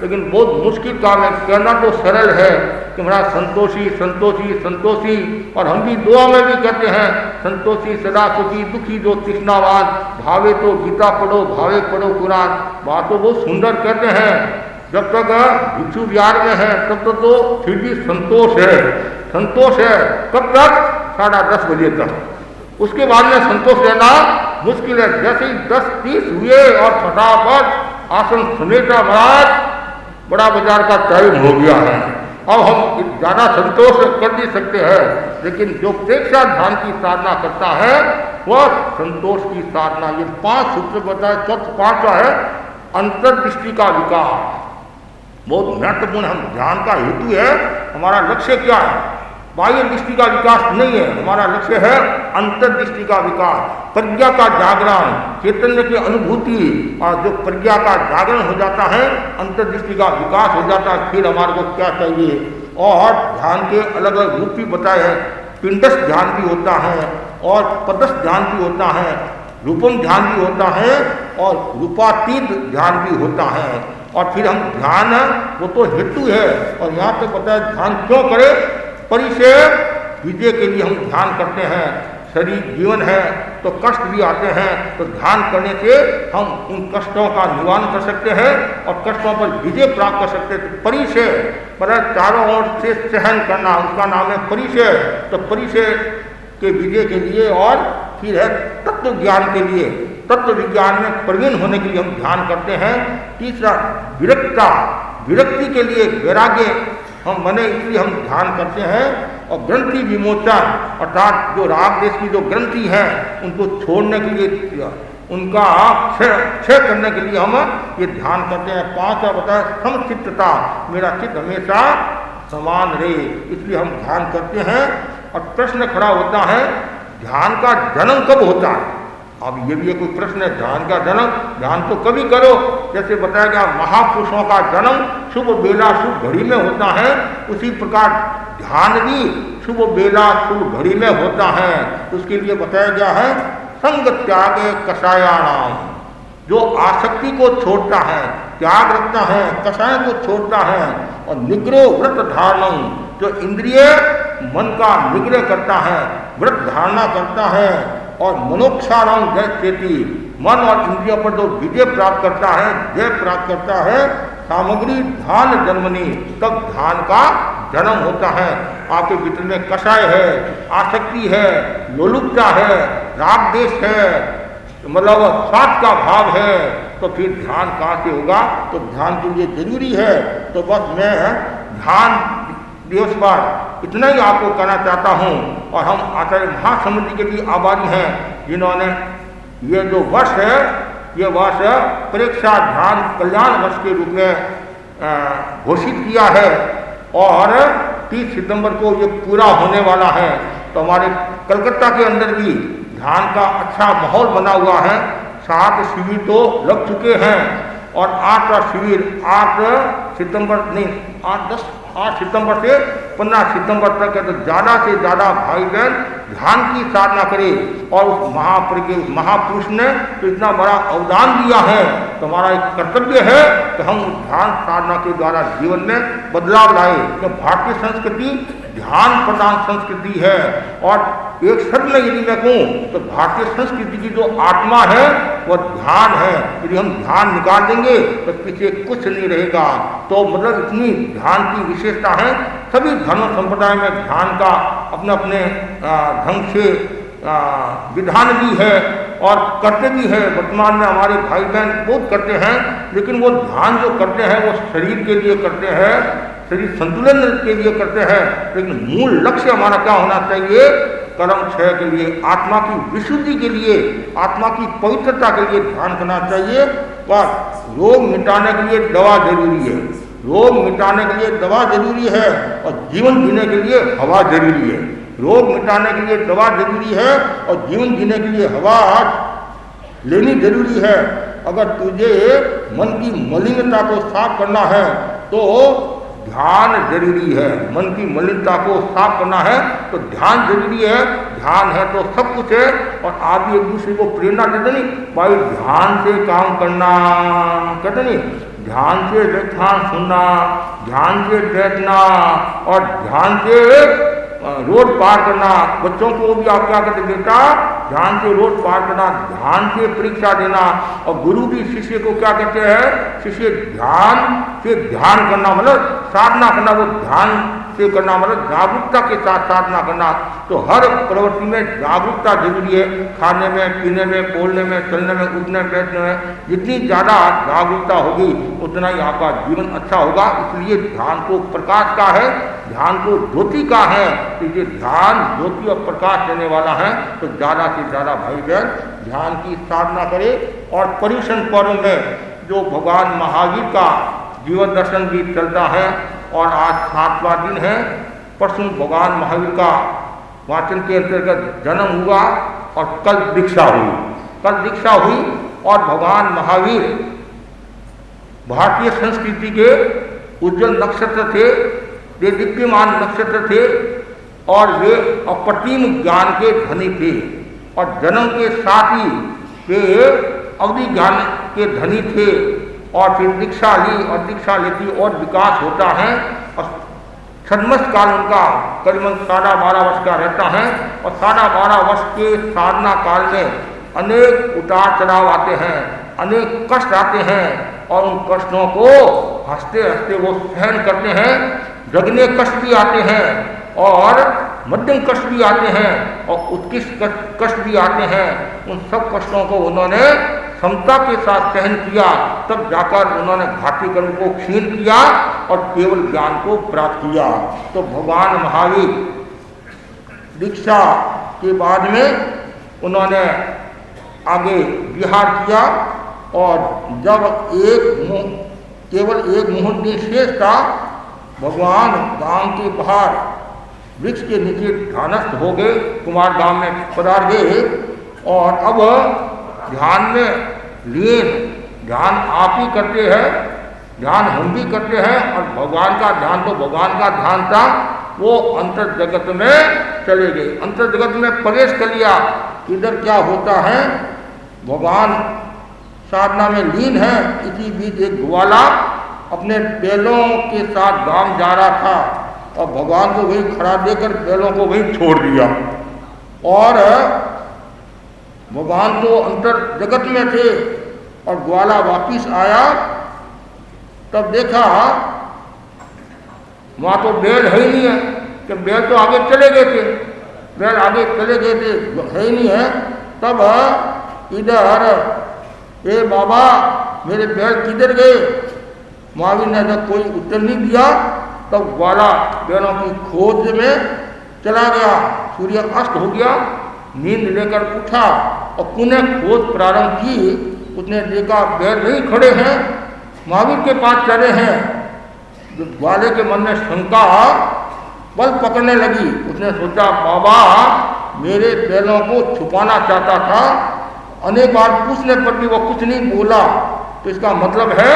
लेकिन बहुत मुश्किल काम है। कहना तो सरल है कि हमारा संतोषी संतोषी संतोषी, और हम भी दुआ में भी कहते हैं संतोषी सदा सुखी दुखी जो तृष्णावान, भावे तो गीता पढ़ो भावे पढ़ो कुरान। बात तो बहुत सुंदर कहते हैं। जब तक भिक्षु विहार में है तब तक तो फिर भी संतोष है, संतोष है। कब तक? 10:30 बजे तक। उसके बाद में संतोष रहना मुश्किल है। जैसे ही 10:30 हुए और फटाफट आसन समेटा महाराज, बड़ा बाजार का टाइम हो गया है, अब हम ज़्यादा संतोष कर नहीं सकते हैं। लेकिन जो प्रेक्षा ध्यान की साधना करता है वह संतोष की साधना। ये 5 सूत्र बताए। चौथा 5वां है अंतर्दृष्टि का विकास। बहुत महत्वपूर्ण। हम ध्यान का हेतु है, हमारा लक्ष्य क्या है? बाह्य दृष्टि का विकास नहीं है, हमारा लक्ष्य है अंतर्दृष्टि का विकास, प्रज्ञा का जागरण, चैतन्य की अनुभूति। और जो प्रज्ञा का जागरण हो जाता है, अंतर्दृष्टि का विकास हो जाता है, फिर हमारे को क्या चाहिए। और ध्यान के अलग अलग रूप भी बताए हैं, पिंडस्थ ध्यान भी होता है और पदस्थ ध्यान भी होता है, रूपम ध्यान भी होता है और रूपातीत ध्यान भी होता है। और फिर हम ध्यान, वो तो हेतु है, और यहाँ पे पता है ध्यान क्यों करें, परिचय विजय के लिए हम ध्यान करते हैं। शरीर जीवन है तो कष्ट भी आते हैं, तो ध्यान करने से हम उन कष्टों का निवारण कर सकते हैं और कष्टों पर विजय प्राप्त कर सकते हैं। तो परिचय मतलब चारों ओर से सहन करना, उसका नाम है परिचय। तो परिचय के विजय के लिए, और फिर है तत्व ज्ञान के लिए, तत्व विज्ञान में प्रवीण होने के लिए हम ध्यान करते हैं। तीसरा विरक्ता, विरक्ति के लिए, वैराग्य हम बने इसलिए हम ध्यान करते हैं। और ग्रंथि विमोचन अर्थात जो राग देश की जो ग्रंथि है उनको छोड़ने के लिए, उनका क्षय करने के लिए हम ये ध्यान करते हैं। पांचवा बताया समचित्तता, मेरा चित्त हमेशा समान रहे, इसलिए हम ध्यान करते हैं। और प्रश्न खड़ा होता है, ध्यान का जन्म कब होता है। अब ये भी कोई प्रश्न है, ध्यान का जन्म, ध्यान तो कभी करो, जैसे बताया गया महापुरुषों का जन्म शुभ बेला शुभ घड़ी में होता है, उसी प्रकार ध्यान भी शुभ बेला शुभ घड़ी में होता है। उसके लिए बताया गया है संग त्याग कषायाणाम, जो आसक्ति को छोड़ता है, त्याग रखता है, कषाय को छोड़ता है। और निग्रह व्रत धारणम, जो इंद्रिय मन का निग्रह करता है, व्रत धारणा करता है। और मनोक्षाराम जय चेती, मन और इंद्रियों पर जो विजय प्राप्त करता है, जय प्राप्त करता है, सामग्री ध्यान जन्मनी, तब ध्यान का जन्म होता है। आपके भीतर में कषाय है, आसक्ति है, लोलुपता है, राग देश है, मतलब स्वार्थ का भाव है, तो फिर ध्यान कहाँ से होगा। तो ध्यान के लिए जरूरी है। तो बस मैं ध्यान दिवस पर इतना ही आपको कहना चाहता हूँ। और हम आचार्य महासमुद्र जी के भी आभारी हैं, जिन्होंने ये जो वर्ष है, ये वर्ष परीक्षा ध्यान कल्याण वर्ष के रूप में घोषित किया है। और 30 सितंबर को ये पूरा होने वाला है। तो हमारे कलकत्ता के अंदर भी ध्यान का अच्छा माहौल बना हुआ है। 7 शिविर तो लग चुके हैं और 8वां शिविर 8 सितंबर से 15 सितंबर तक है। तो ज़्यादा से ज़्यादा भाई बहन ध्यान की साधना करें। और उस महापुरुष ने तो इतना बड़ा अवदान दिया है, तो हमारा एक कर्तव्य है कि हम उस ध्यान साधना के द्वारा जीवन में बदलाव लाए। तो भारतीय संस्कृति ध्यान प्रधान संस्कृति है। और एक शब्द में यदि मैं कहूँ तो भारतीय संस्कृति की जो आत्मा है वह ध्यान है। यदि हम ध्यान निकाल देंगे तो पीछे कुछ नहीं रहेगा। तो मतलब इतनी ध्यान की विशेषता है। सभी धर्म संप्रदाय में ध्यान का अपने अपने ढंग से विधान भी है और करते भी है। वर्तमान में हमारे भाई बहन बहुत करते हैं, लेकिन वो ध्यान जो करते हैं वो शरीर के लिए करते हैं, शरीर संतुलन के लिए करते हैं। लेकिन मूल लक्ष्य हमारा क्या होना चाहिए, कर्म क्षय के लिए, आत्मा की विशुद्धि के लिए, आत्मा की पवित्रता के लिए ध्यान करना चाहिए। पर रोग मिटाने के लिए दवा जरूरी है, रोग मिटाने के लिए दवा जरूरी है और जीवन जीने के लिए हवा जरूरी है। रोग मिटाने के लिए दवा जरूरी है और जीवन जीने के लिए हवा लेनी जरूरी है। अगर तुझे मन की मलिनता को साफ करना है तो ध्यान जरूरी है। मन की मलिनता को साफ करना है तो ध्यान जरूरी है। ध्यान है तो सब कुछ है। और आप भी एक दूसरे को प्रेरणा देते नहीं, भाई ध्यान से काम करना, कहते नहीं, ध्यान से व्याख्यान सुनना, ध्यान से बैठना और ध्यान से रोड पार करना। बच्चों को भी आप क्या कहते, बेटा ध्यान से रोड पार करना, ध्यान से परीक्षा देना। और गुरु भी शिष्य को क्या कहते हैं, शिष्य ध्यान से ध्यान करना, मतलब साधना करना। वो ध्यान से करना मतलब जागरूकता के साथ साधना करना। तो हर प्रवृत्ति में जागरूकता जरूरी है। खाने में, पीने में, बोलने में, चलने में, उठने बैठने में जितनी ज़्यादा जागरूकता होगी उतना ही आपका जीवन अच्छा होगा। इसलिए ध्यान को प्रकाश का है, ध्यान को ज्योति का है। तो ये ध्यान ज्योति और प्रकाश देने वाला है। तो ज़्यादा से ज़्यादा भाई बहन ध्यान की साधना करें। और पर्युषण पर्व में जो भगवान महावीर का जीवन दर्शन भी चलता है और आज 7वां दिन है। परसों भगवान महावीर का वाचन के अंतर्गत जन्म हुआ और कल दीक्षा हुई। कल दीक्षा हुई और भगवान महावीर भारतीय संस्कृति के उज्जवल नक्षत्र थे, वे दीप्यमान नक्षत्र थे और वे अप्रतिम ज्ञान के धनी थे और जन्म के साथ ही वे अवधि ज्ञान के धनी थे। और फिर दीक्षा ली और दीक्षा लेती और विकास होता है और छद्मस काल उनका करीबन 12.5 वर्ष का रहता है और 12.5 वर्ष के साधना काल में अनेक उतार चढ़ाव आते हैं, अनेक कष्ट आते हैं और उन कष्टों को हंसते हंसते वो सहन करते हैं। जगने कष्ट भी आते हैं और मध्यम कष्ट भी आते हैं और उत्कृष्ट कष्ट भी आते हैं। उन सब कष्टों को उन्होंने क्षमता के साथ सहन किया, तब जाकर उन्होंने घाती कर्म को क्षीण किया और केवल ज्ञान को प्राप्त किया। तो भगवान महावीर दीक्षा के बाद में उन्होंने आगे विहार किया और जब केवल एक मुहूर्त दिन शेष था, भगवान गांव के बाहर वृक्ष के नीचे ध्यानस्थ हो गए, कुमार गांव में पधार गए और अब ध्यान में लीन, ध्यान आप ही करते हैं, ध्यान हम भी करते हैं और भगवान का ध्यान तो भगवान का ध्यान था। वो अंतर जगत में चले गए, अंतर जगत में प्रवेश कर लिया। इधर क्या होता है, भगवान साधना में लीन है। इसी बीच एक ग्वाला अपने बैलों के साथ गांव जा रहा था और भगवान को वहीं खड़ा देकर बैलों को वहीं छोड़ दिया और भगवान तो अंतर जगत में थे और ग्वाला वापिस आया, तब देखा वहाँ तो बैल है ही नहीं है, कि बैल तो आगे चले गए थे, बैल आगे चले गए थे, है ही नहीं है। तब इधर ए बाबा मेरे बैल किधर गए, महावीर ने जब कोई उत्तर नहीं दिया तब ग्वाला बैलों की खोज में चला गया। सूर्य अस्त हो गया, नींद लेकर उठा और पुनः खोज प्रारंभ की। उसने देखा बैल नहीं खड़े हैं, महावीर के पास चले हैं। ग्वाले के मन में शंका बल पकड़ने लगी। उसने सोचा बाबा मेरे बैलों को छुपाना चाहता था, अनेक बार पूछने पर भी वो कुछ नहीं बोला, तो इसका मतलब है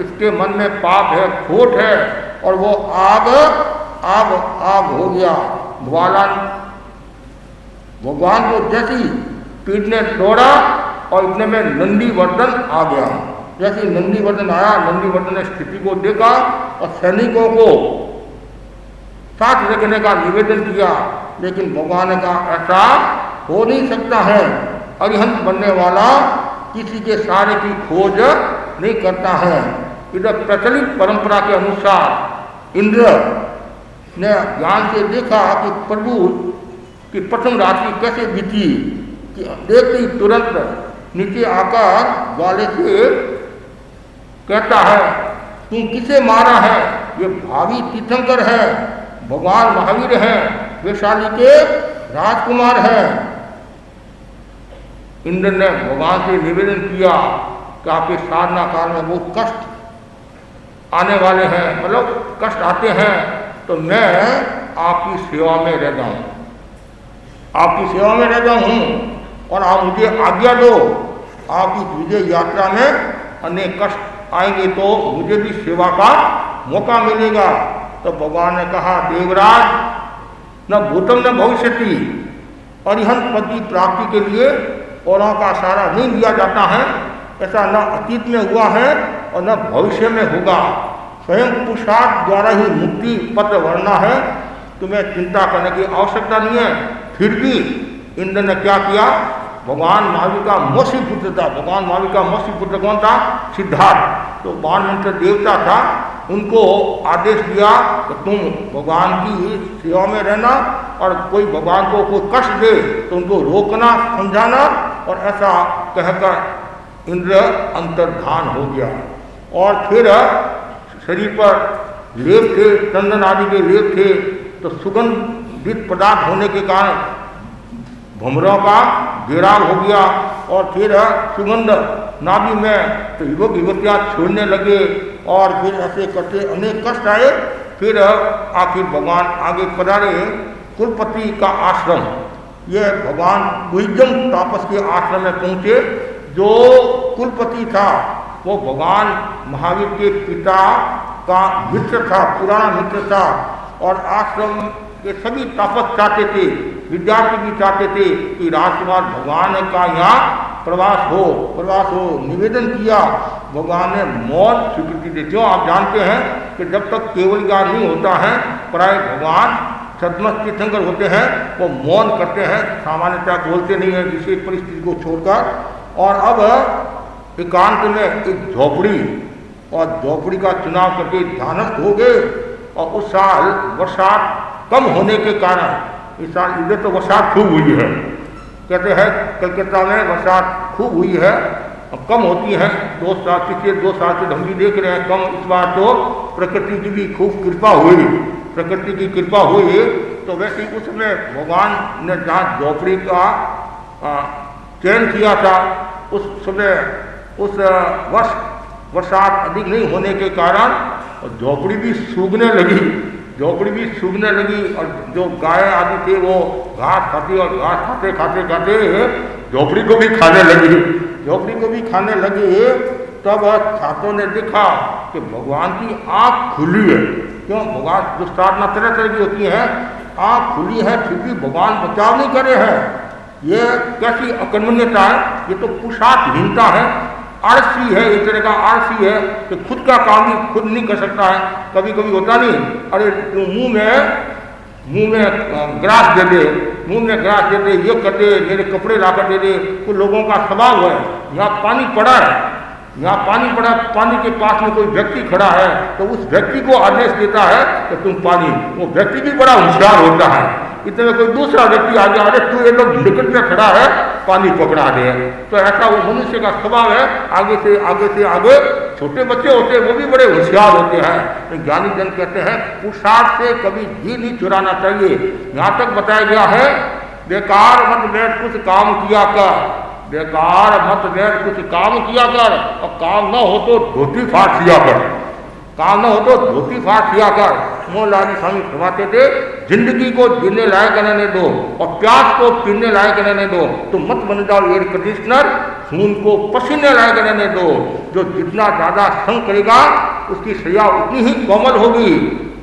इसके मन में पाप है, खोट है और वो आग हो गया। ग्वाला भगवान को जैसी पीटने दौड़ा और इतने में नंदीवर्धन आ गया। जैसे नंदीवर्धन आया, नंदीवर्धन ने स्थिति को देखा और सैनिकों को साथ रखने का निवेदन किया, लेकिन भगवान ने कहा ऐसा हो नहीं सकता है, अरिहंत बनने वाला किसी के सारे की खोज नहीं करता है। इधर प्रचलित परंपरा के अनुसार इंद्र ने ज्ञान से देखा कि प्रभु की प्रथम रात्रि कैसे बीती, कि देखते ही तुरंत नीचे आकर ग्वाले से कहता है तुम किसे मारा है, ये भावी तीर्थंकर है, भगवान महावीर हैं, वैशाली के राजकुमार हैं। इंद्र ने भगवान से निवेदन किया कि आपके साधना काल में बहुत कष्ट आने वाले हैं, मतलब कष्ट आते हैं, तो मैं आपकी सेवा में रह जाऊं, आपकी सेवा में रह जाऊं और आप मुझे आज्ञा दो। आपकी विजय यात्रा में अनेक कष्ट आएंगे तो मुझे भी सेवा का मौका मिलेगा। तो भगवान ने कहा देवराज न भूतम न भविष्यति, अरिहंत पद की प्राप्ति के लिए औरों का सहारा नहीं लिया जाता है, ऐसा न अतीत में हुआ है और न भविष्य में होगा। स्वयं पुरुषार्थ द्वारा ही मुक्ति पत्र भरना है, तुम्हें चिंता करने की आवश्यकता नहीं है। फिर भी इंद्र ने क्या किया, भगवान महावीर का मौसी पुत्र था। भगवान महावीर का मौसी पुत्र कौन था, सिद्धार्थ, तो बाणमंत्र देवता था। उनको आदेश दिया कि तुम भगवान की सेवा में रहना और कोई भगवान को कोई कष्ट दे तो उनको रोकना, समझाना, और ऐसा कहकर इंद्र अंतर्धान हो गया। और फिर शरीर पर लेप थे, चंदन आदि के लेप थे, तो सुगंधित पदार्थ होने के कारण भमरों का घेराव हो गया और फिर सुगंध नाभि में तो युवक युवतियाँ छोड़ने लगे और फिर ऐसे करते अनेक कष्ट आए। फिर आखिर भगवान आगे पधारे कुलपति का आश्रम। यह भगवान विजम तापस के आश्रम में पहुँचे। जो कुलपति था वो भगवान महावीर के पिता का मित्र था, पुराना मित्र था। और आश्रम के सभी तापस चाहते थे, विद्यार्थी भी चाहते थे कि राजकुमार भगवान का यहाँ प्रवास हो। निवेदन किया, भगवान ने मौन स्वीकृति दी। जो आप जानते हैं कि जब तक केवल ज्ञान नहीं होता है, प्राय भगवान सदमस्त तीर्थंकर होते हैं, वो मौन करते हैं, सामान्यतः बोलते नहीं है विशेष परिस्थिति को छोड़कर। और अब एकांत में एक झोपड़ी, और झोपड़ी का चुनाव करके ध्यानस्थ हो गए। और उस साल बरसात कम होने के कारण, इस साल इधर तो बरसात खूब हुई है, कहते हैं कलकत्ता में बरसात खूब हुई है, कम होती है 2 साल, पिछले 2 साल से हम भी देख रहे हैं कम। इस बार तो प्रकृति की भी खूब कृपा हुई, प्रकृति की कृपा हुई। तो वैसे ही उसमें भगवान ने जहाँ झोपड़ी का चयन किया था, उस समय उस वर्ष बरसात अधिक नहीं होने के कारण झोपड़ी भी सूखने लगी। और जो गाय आदि थे वो घास खाती, और घास खाते झोपड़ी को भी खाने लगी। तब छात्रों ने देखा कि भगवान की आँख खुली है। क्यों? भगवान दुष्टात्मा तरह तरह की होती है, आँख खुली है फिर भी भगवान बचाव नहीं करे हैं। ये कैसी अकर्मण्यता है, ये तो पुरुषार्थहीनता है, आलसी है, एक तरह का आलसी है कि खुद का काम भी खुद नहीं कर सकता है। कभी कभी होता नहीं, अरे तू मुंह में ग्रास दे दे, ये कर दे, मेरे कपड़े ला कर दे दे। तो लोगों का स्वभाव है, यहाँ पानी पड़ा, पानी के पास में कोई व्यक्ति खड़ा है तो उस व्यक्ति को आदेश देता है कि तुम पानी, वो व्यक्ति भी बड़ा होशियार होता है। इतने कोई दूसरा व्यक्ति आ गया, अरे तू ये लोग निकट में खड़ा है, पानी पकड़ा दे। तो ऐसा वो मनुष्य का स्वभाव है। आगे से आगे छोटे बच्चे होते हैं, वो भी बड़े होशियार होते हैं। तो ज्ञानी जन कहते हैं पुरुषार्थ से कभी जी नहीं चुराना चाहिए। यहाँ तक बताया गया है बेकार मत बैठ कुछ काम किया कर, और काम न हो तो धोती फाड़ सिया कर। मोहनलाल स्वामी फरमाते थे जिंदगी को जीने लायक रहने दो और प्यास को पीने लायक रहने दो। तो मत बन जाओ एयर कंडीशनर, खून को पसीने लायक रहने दो। जो जितना ज्यादा संग करेगा उसकी सजा उतनी ही कोमल होगी।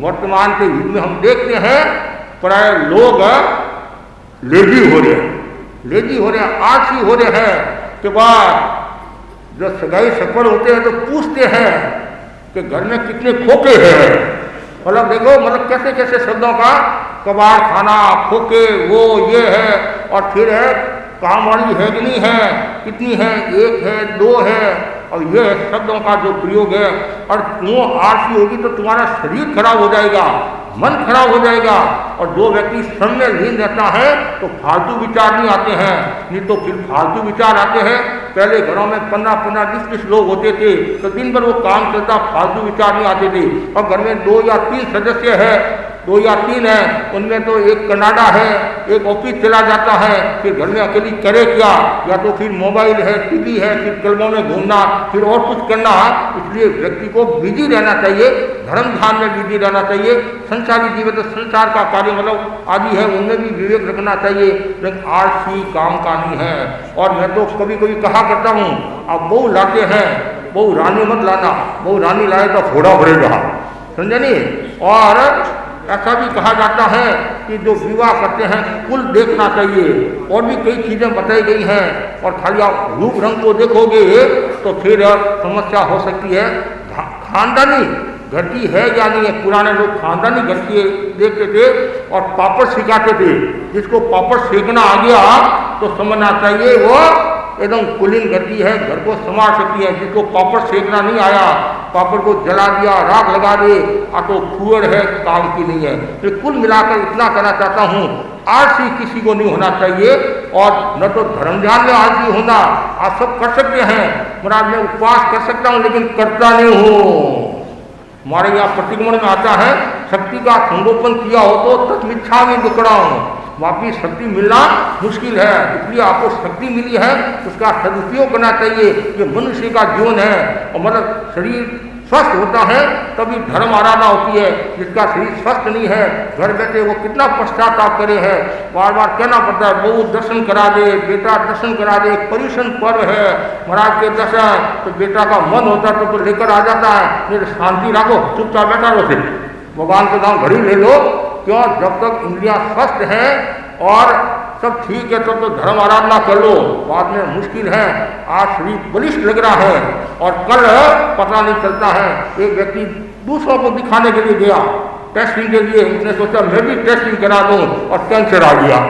वर्तमान के युग में हम देखते हैं प्राय लोग लेजी हो रहे हैं, आलसी हो रहे हैं। कि बाद जो सगाई सफल होते हैं तो पूछते हैं कि घर में कितने खोखे हैं। मतलब देखो, मतलब कैसे कैसे शब्दों का कबाड़ खाना, खोखे, वो ये है। और फिर है काम वाली है कि नहीं है, कितनी है, 1 है 2 है, और ये शब्दों का जो प्रयोग है। और वो आलसी होगी तो तुम्हारा शरीर खराब हो जाएगा, मन खराब हो जाएगा। और जो व्यक्ति श्रम में लीन रहता है तो फालतू विचार नहीं आते हैं, नहीं तो फिर फालतू विचार आते हैं। पहले घरों में 15-15, 20-20 लोग होते थे तो दिन भर वो काम चलता, फालतू विचार नहीं आते थे। और घर में 2 या 3 सदस्य है, 2 या 3 है, उनमें तो एक कनाडा है, एक ऑफिस चला जाता है, फिर घर में अकेली करे क्या, या तो फिर मोबाइल है, टीवी है, फिर क्लबों में घूमना, फिर और कुछ करना। इसलिए व्यक्ति को बिजी रहना चाहिए, धर्म ध्यान में बिजी रहना चाहिए। संसारी जीवन तो संसार का कार्य मतलब आदि है, उनमें भी विवेक रखना चाहिए, लेकिन आलसी काम का नहीं है। और मैं तो कभी कभी कहा करता हूँ, आप बहू लाते हैं, बहू रानी मत लाना, बहू रानी लाए तो फोड़ा भरेगा, समझे नहीं। और ऐसा भी कहा जाता है कि जो विवाह करते हैं कुल देखना चाहिए, और भी कई चीज़ें बताई गई हैं। और खाली आप रूप रंग को देखोगे तो फिर समस्या हो सकती है। खानदानी घर की है या नहीं है, पुराने लोग खानदानी घर की देखते थे और पापड़ सिखाते थे। जिसको पापड़ सेकना आ गया तो समझना चाहिए वो एकदम कुलीन गति है, घर को संभाल सकती है। जिसको पापड़ सेकना नहीं आया, पापड़ को जला दिया, राख लगा दे, तो फुअर है, काम की नहीं है। तो कुल मिलाकर इतना कहना चाहता हूँ, आलसी किसी को नहीं होना चाहिए। और न तो धर्म ध्यान में आलसी होना, आप सब कर सकते हैं। महाराज मैं उपवास कर सकता हूँ लेकिन करता नहीं हूँ। हमारे यहाँ प्रतिक्रमण में आता है शक्ति का संगोपन किया हो तो तत्मिच्छा में दुकड़ाऊं, वापिस शक्ति मिलना मुश्किल है। इसलिए आपको शक्ति मिली है, उसका सदुपयोग करना चाहिए। ये मनुष्य का जीवन है, और मतलब शरीर स्वस्थ होता है तभी धर्म आराधना होती है। जिसका शरीर स्वस्थ नहीं है, घर बैठे वो कितना पश्चाताप करे है, बार बार कहना पड़ता है बहू दर्शन करा दे, बेटा दर्शन करा दे, पर्युषण पर्व है महाराज के दर्शन, तो बेटा का मन होता है तो लेकर आ जाता है, नहीं शांति रखो, चुपचाप बैठा रहो, फिर भगवान का नाम घड़ी ले लो। क्यों? जब तक इंद्रियां स्वस्थ हैं और सब ठीक है तो धर्म आराधना कर लो, बाद में मुश्किल है। आज शरीर बलिष्ठ लग रहा है और कल पता नहीं चलता है। एक व्यक्ति दूसरों को दिखाने के लिए गया टेस्टिंग के लिए, उसने सोचा मैं भी टेस्टिंग करा दूं और कैंसर आ गया।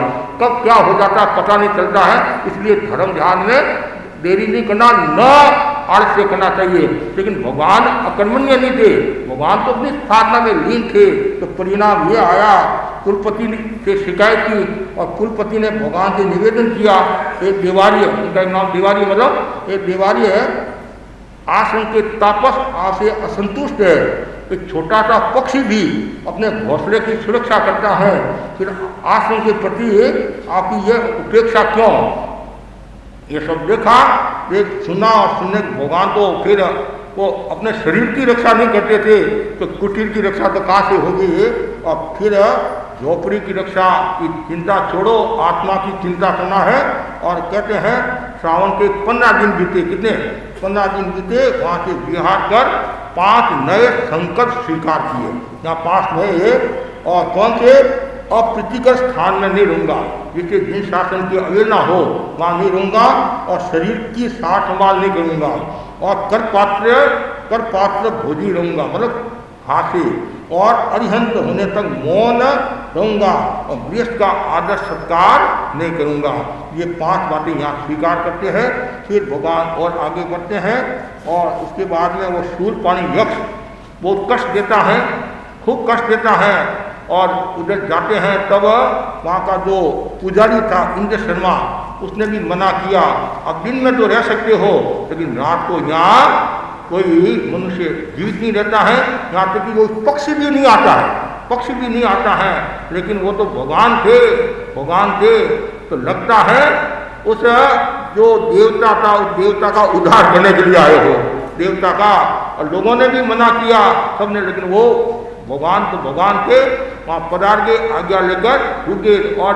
कब क्या हो जाता है पता नहीं चलता है। इसलिए धर्म ध्यान में देरी नहीं करना, न आलस्य से करना चाहिए। लेकिन भगवान अकर्मण्य नहीं थे, भगवान तो अपनी साधना में लीन थे। तो परिणाम ये आया, कुलपति से शिकायत की और कुलपति ने भगवान से निवेदन किया। एक देवारी है, उनका एक नाम देवारी, मतलब एक देवारी है, आश्रम के तापस आपसे असंतुष्ट है। एक छोटा सा पक्षी भी अपने घोंसले की सुरक्षा करता है, फिर आश्रम के प्रति आपकी यह उपेक्षा क्यों? ये सब देखा, एक सुना और सुनने भगवान तो फिर वो अपने शरीर की रक्षा नहीं करते थे तो कुटीर की रक्षा तो कहाँ से होगी। और फिर झोपड़ी की रक्षा की चिंता छोड़ो, आत्मा की चिंता करना है। और कहते हैं श्रावण के 15 दिन बीते, कितने 15 दिन बीते, वहाँ से विहार कर 5 नए संकल्प स्वीकार किए। यहाँ 5 नए, और कौन से? अप्रीतिकर स्थान में नहीं रहूंगा, जिससे जिन शासन की अवहेलना हो वहाँ नहीं रहूंगा, और शरीर की सार संभाल नहीं करूंगा, और कर पात्र भोजी रहूंगा, मतलब हासे, और अरिहंत होने तक मौन रहूंगा, और गृहस्थ का आदर सत्कार नहीं करूंगा। ये 5 बातें यहाँ स्वीकार करते हैं। फिर भगवान और आगे बढ़ते हैं, और उसके बाद में वो शूलपाणी यक्ष बहुत कष्ट देता है, खूब कष्ट देता है। और उधर जाते हैं तब वहाँ का जो पुजारी था इंद्र शर्मा, उसने भी मना किया, अब दिन में तो रह सकते हो लेकिन रात को यहाँ कोई मनुष्य जीवित नहीं रहता है, यहाँ तक कि कोई पक्षी भी नहीं आता है, पक्षी भी नहीं आता है। लेकिन वो तो भगवान थे, तो लगता है उस जो देवता था, उस देवता का उद्धार करने के लिए आए हो, देवता का। और लोगों ने भी मना किया सबने, लेकिन वो भगवान के वहाँ पधार के आज्ञा लेकर रुके। और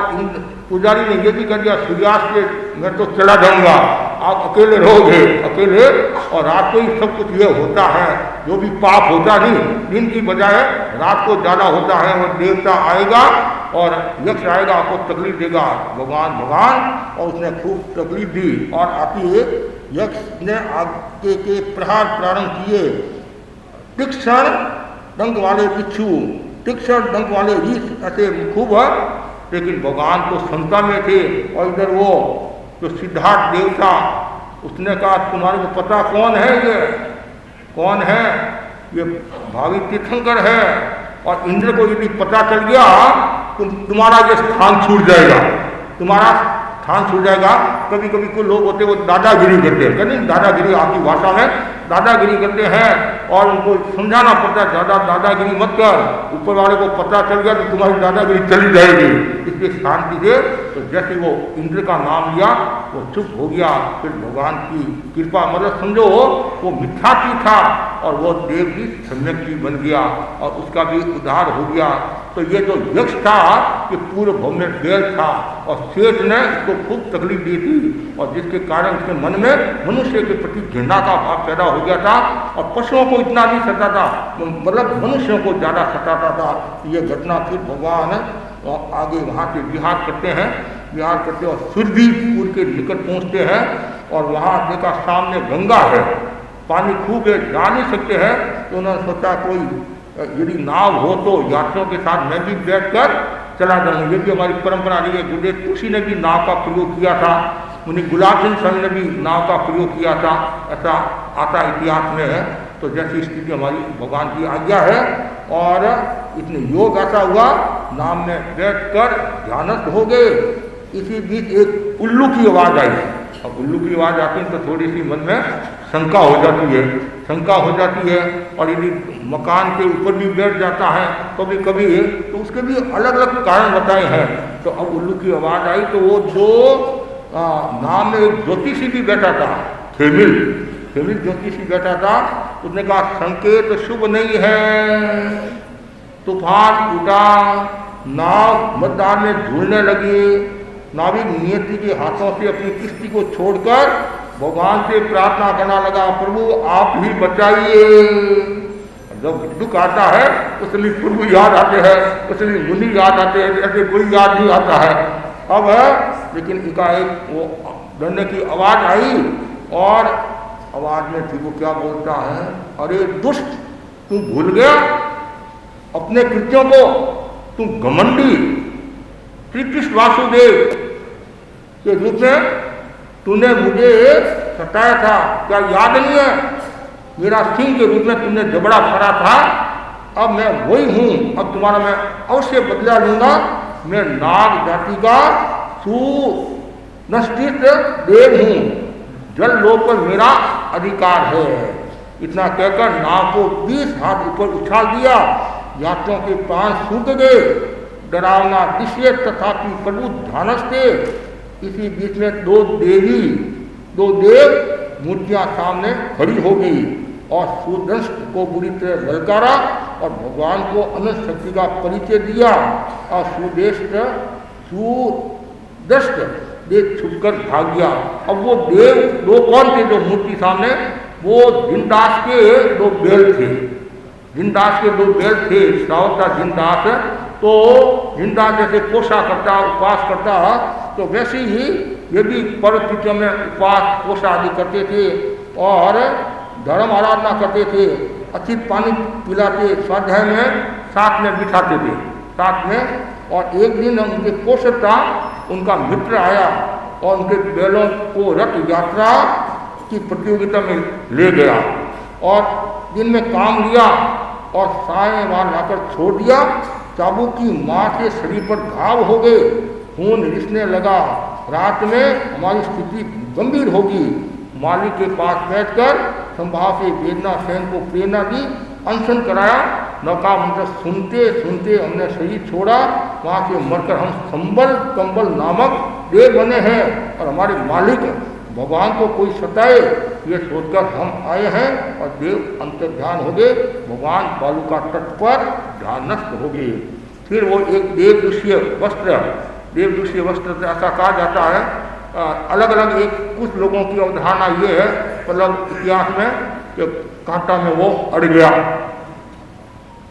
पुजारी ने ये भी कर दिया, सूर्यास्त से मैं तो चला जाऊंगा, आप अकेले रहोगे, अकेले, और रात को ही सब कुछ ये होता है। जो भी पाप होता नहीं, दिन की बजाय रात को ज़्यादा होता है। वो देवता आएगा और यक्ष आएगा, आपको तकलीफ देगा, भगवान, और उसने खूब तकलीफ दी। और आती यक्ष ने आगे के प्रहार प्रारंभ किए, तीक्ष्ण डंक वाले बिच्छू, तीक्ष्ण डंक वाले रीछ, ऐसे खूब है। लेकिन भगवान तो क्षमता में थे। और इधर वो जो सिद्धार्थ देवता, उसने कहा तुम्हारे को पता कौन है ये? कौन है ये? भावी तीर्थंकर है। और इंद्र को यदि पता चल गया तो तुम्हारा ये स्थान छूट जाएगा, तुम्हारा स्थान छूट जाएगा। कभी कभी कोई लोग होते वो दादागिरी करते हैं, नहीं दादागिरी आपकी भाषा में दादागिरी करते हैं, और उनको समझाना पड़ता है ज़्यादा दादागिरी मत कर, ऊपर वाले को पता चल गया तो तुम्हारी दादागिरी चली जाएगी। इसलिए शांति से। तो जैसे वो इंद्र का नाम लिया वो चुप हो गया। फिर भगवान की कृपा, मतलब समझो वो मिथ्यात्व था और वो देव भी सम्यक जी बन गया और उसका भी उद्धार हो गया। तो ये जो यक्ष था कि पूर्व भव में बैल था और शेष ने इसको खूब तकलीफ दी थी, और जिसके कारण उसके मन में मनुष्य के प्रति घृणा का भाव पैदा हो गया था। और पशुओं को इतना नहीं सताता था, मतलब मनुष्यों को ज़्यादा सताता था। ये घटना फिर भगवान आगे वहाँ से विहार करते हैं, विहार करते और सुरभीपुर के निकट पहुँचते हैं। और वहाँ देखा सामने गंगा है, पानी खूब है, जा नहीं सकते हैं। तो उन्होंने सोचा कोई यदि नाव हो तो यात्रियों के साथ मैं भी बैठकर चला जाऊँ। ये भी हमारी परंपरा रही है। गुरुदेव तुलसी ने भी नाव का प्रयोग किया था, उन्हें गुलाब सिंह स्वामी ने भी नाव का प्रयोग किया था, ऐसा आता इतिहास में है। तो जैसी स्थिति हमारी भगवान की आज्ञा है। और इतने योग ऐसा हुआ, नाम में बैठकर ध्यानस्थ हो गए। इसी बीच एक उल्लू की आवाज़ आई। अब उल्लू की आवाज़ आती है तो थोड़ी सी मन में शंका हो जाती है, शंका हो जाती है। और यदि मकान के ऊपर भी बैठ जाता है कभी कभी, तो उसके भी अलग अलग कारण बताए हैं। तो अब उल्लू की आवाज़ आई तो वो जो नाम में एक ज्योतिषी भी बैठा था, खेमिल ज्योतिषी बैठा था। उसने कहा संकेत शुभ नहीं है। तूफान उठा, नाव मझधार में झूलने लगी। नाविक नियति के हाथों से अपनी किश्ती को छोड़कर भगवान से प्रार्थना करना लगा, प्रभु आप ही बचाइए। जब दुख आता है उसलिए प्रभु याद आते हैं, उसलिए मुनि याद आते हैं, ऐसे कोई याद नहीं आता है। अब लेकिन एकाएक वो डरने की आवाज़ आई और आवाज़ में थी वो क्या बोलता है, अरे दुष्ट तू भूल गया अपने कृत्यों को, तू घमंडी। श्री कृष्ण वासुदेव के रूप में तूने मुझे सताया था, क्या याद नहीं है? मेरा सिंह के रूप में तुमने जबड़ा फरा था, अब मैं वही हूँ, अब तुम्हारा मैं अवश्य बदला लूंगा। मैं नाग जाति का सुनिश्चित देव हूँ, जल लोक पर मेरा अधिकार है। इतना कहकर नाव को 20 हाथ ऊपर उछाल दिया। यात्रियों के प्राण सूख गए। डरावना दृश्य तथापि प्रभु ध्यानस्थ थे। इसी बीच में दो देव मूर्तियां सामने खड़ी हो गई और सूर्यदंश को बुरी तरह ललकारा और भगवान को अनंत शक्ति का परिचय दिया। और सूर्यदंश देख छुपकर भाग गया। अब वो देव दो कौन थे जो मूर्ति सामने? वो जिनदास के दो बैल थे। जिनदास के दो बैल थे। श्रावक था जिनदास, तो जिनदास जैसे कोशा करता, उपवास करता, तो वैसे ही ये भी पर्व तिथियों में उपवास कोशा आदि करते थे और धर्म आराधना करते थे। अच्छी पानी पिलाते, स्वाध्याय में साथ में बिठाते थे साथ में। और एक दिन उनके पोषक था, उनका मित्र आया और उनके बैलों को रथ यात्रा की प्रतियोगिता में ले गया और दिन में काम लिया और साय वहाँ लाकर छोड़ दिया। चाबुक की मार से शरीर पर घाव हो गए, खून रिसने लगा। रात में हमारी स्थिति गंभीर होगी। मालिक के पास बैठकर संभाव से वेदना सहन को प्रेरणा दी, अनशन कराया। नौका मंत्र सुनते सुनते हमने शरीर छोड़ा। वहाँ से मरकर हम संबल कंबल नामक देव बने हैं और हमारे मालिक भगवान को कोई सताए ये सोचकर हम आए हैं। और देव अंतर्ध्यान हो गए। भगवान बालुका तट पर ध्यानस्थ हो गए। फिर वो एक देवदूषीय वस्त्र से ऐसा कहा जाता है। अलग अलग एक कुछ लोगों की अवधारणा ये है, मतलब इतिहास में, कि कांटा में वो अड़ गया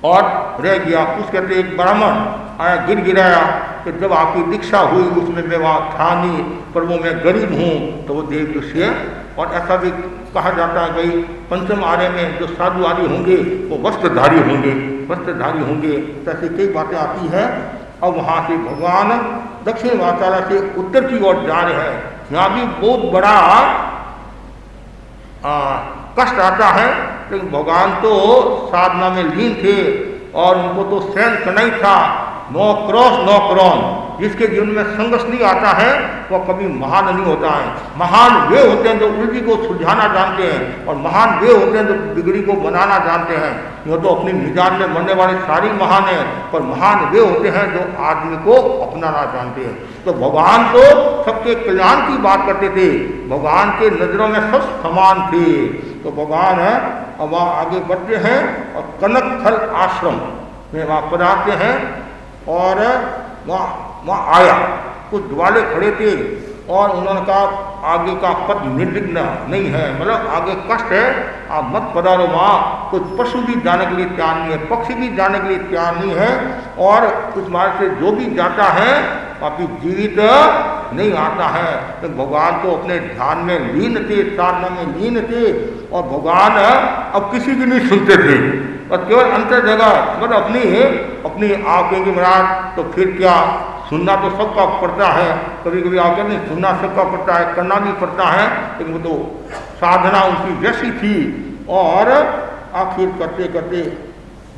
और रह गया। कुछ कहते एक ब्राह्मण आया, गिर गिराया कि जब आपकी दीक्षा हुई उसमें मैं वहाँ था नहीं, पर वो मैं गरीब हूँ, तो वो देवदूषी है। और ऐसा भी कहा जाता है कि पंचम आर्य में जो साधु आदि होंगे वो वस्त्रधारी होंगे। ऐसी कई बातें आती हैं। अब वहाँ से भगवान दक्षिण वाताला से उत्तर की ओर जा रहे हैं। यहाँ भी बहुत बड़ा कष्ट आता है, लेकिन भगवान तो साधना में लीन थे और उनको तो सहन करना ही था। No cross no crown. जिसके जीवन में संघर्ष नहीं आता है वो कभी महान नहीं होता है। महान वे होते हैं जो उलझी को सुलझाना जानते हैं, और महान वे होते हैं जो बिगड़ी को बनाना जानते हैं। यह तो अपनी मिजाज में मरने वाले सारी महान हैं, पर महान वे होते हैं जो आदमी को अपनाना जानते हैं। तो भगवान तो सबके कल्याण की बात करते थे। भगवान के नजरों में सब समान थे। तो भगवान है अब वहाँ आगे बढ़ते हैं और कनकथल आश्रम में वहाँ पधारते हैं। और वहाँ आया, कुछ द्वाले खड़े थे और उन्होंने कहा आगे का पथ निर्विघ्न नहीं है, मतलब आगे कष्ट है, आप मत पधारो। वहाँ कुछ पशु भी जाने के लिए तैयार नहीं है, पक्षी भी जाने के लिए तैयार नहीं है, और कुछ मार्ग से जो भी जाता है वापिस जीवित नहीं आता है। तो भगवान तो अपने ध्यान में लीन थे, साधना में लीन थे, और भगवान अब किसी की नहीं सुनते थे और केवल अंतर जगह मतलब अपनी आंखें की महाराज। तो फिर क्या, सुनना तो सबका पड़ता है, कभी कभी आकर नहीं सुनना सबका पड़ता है, करना भी पड़ता है, लेकिन वो तो साधना उनकी वैसी थी। और आखिर करते करते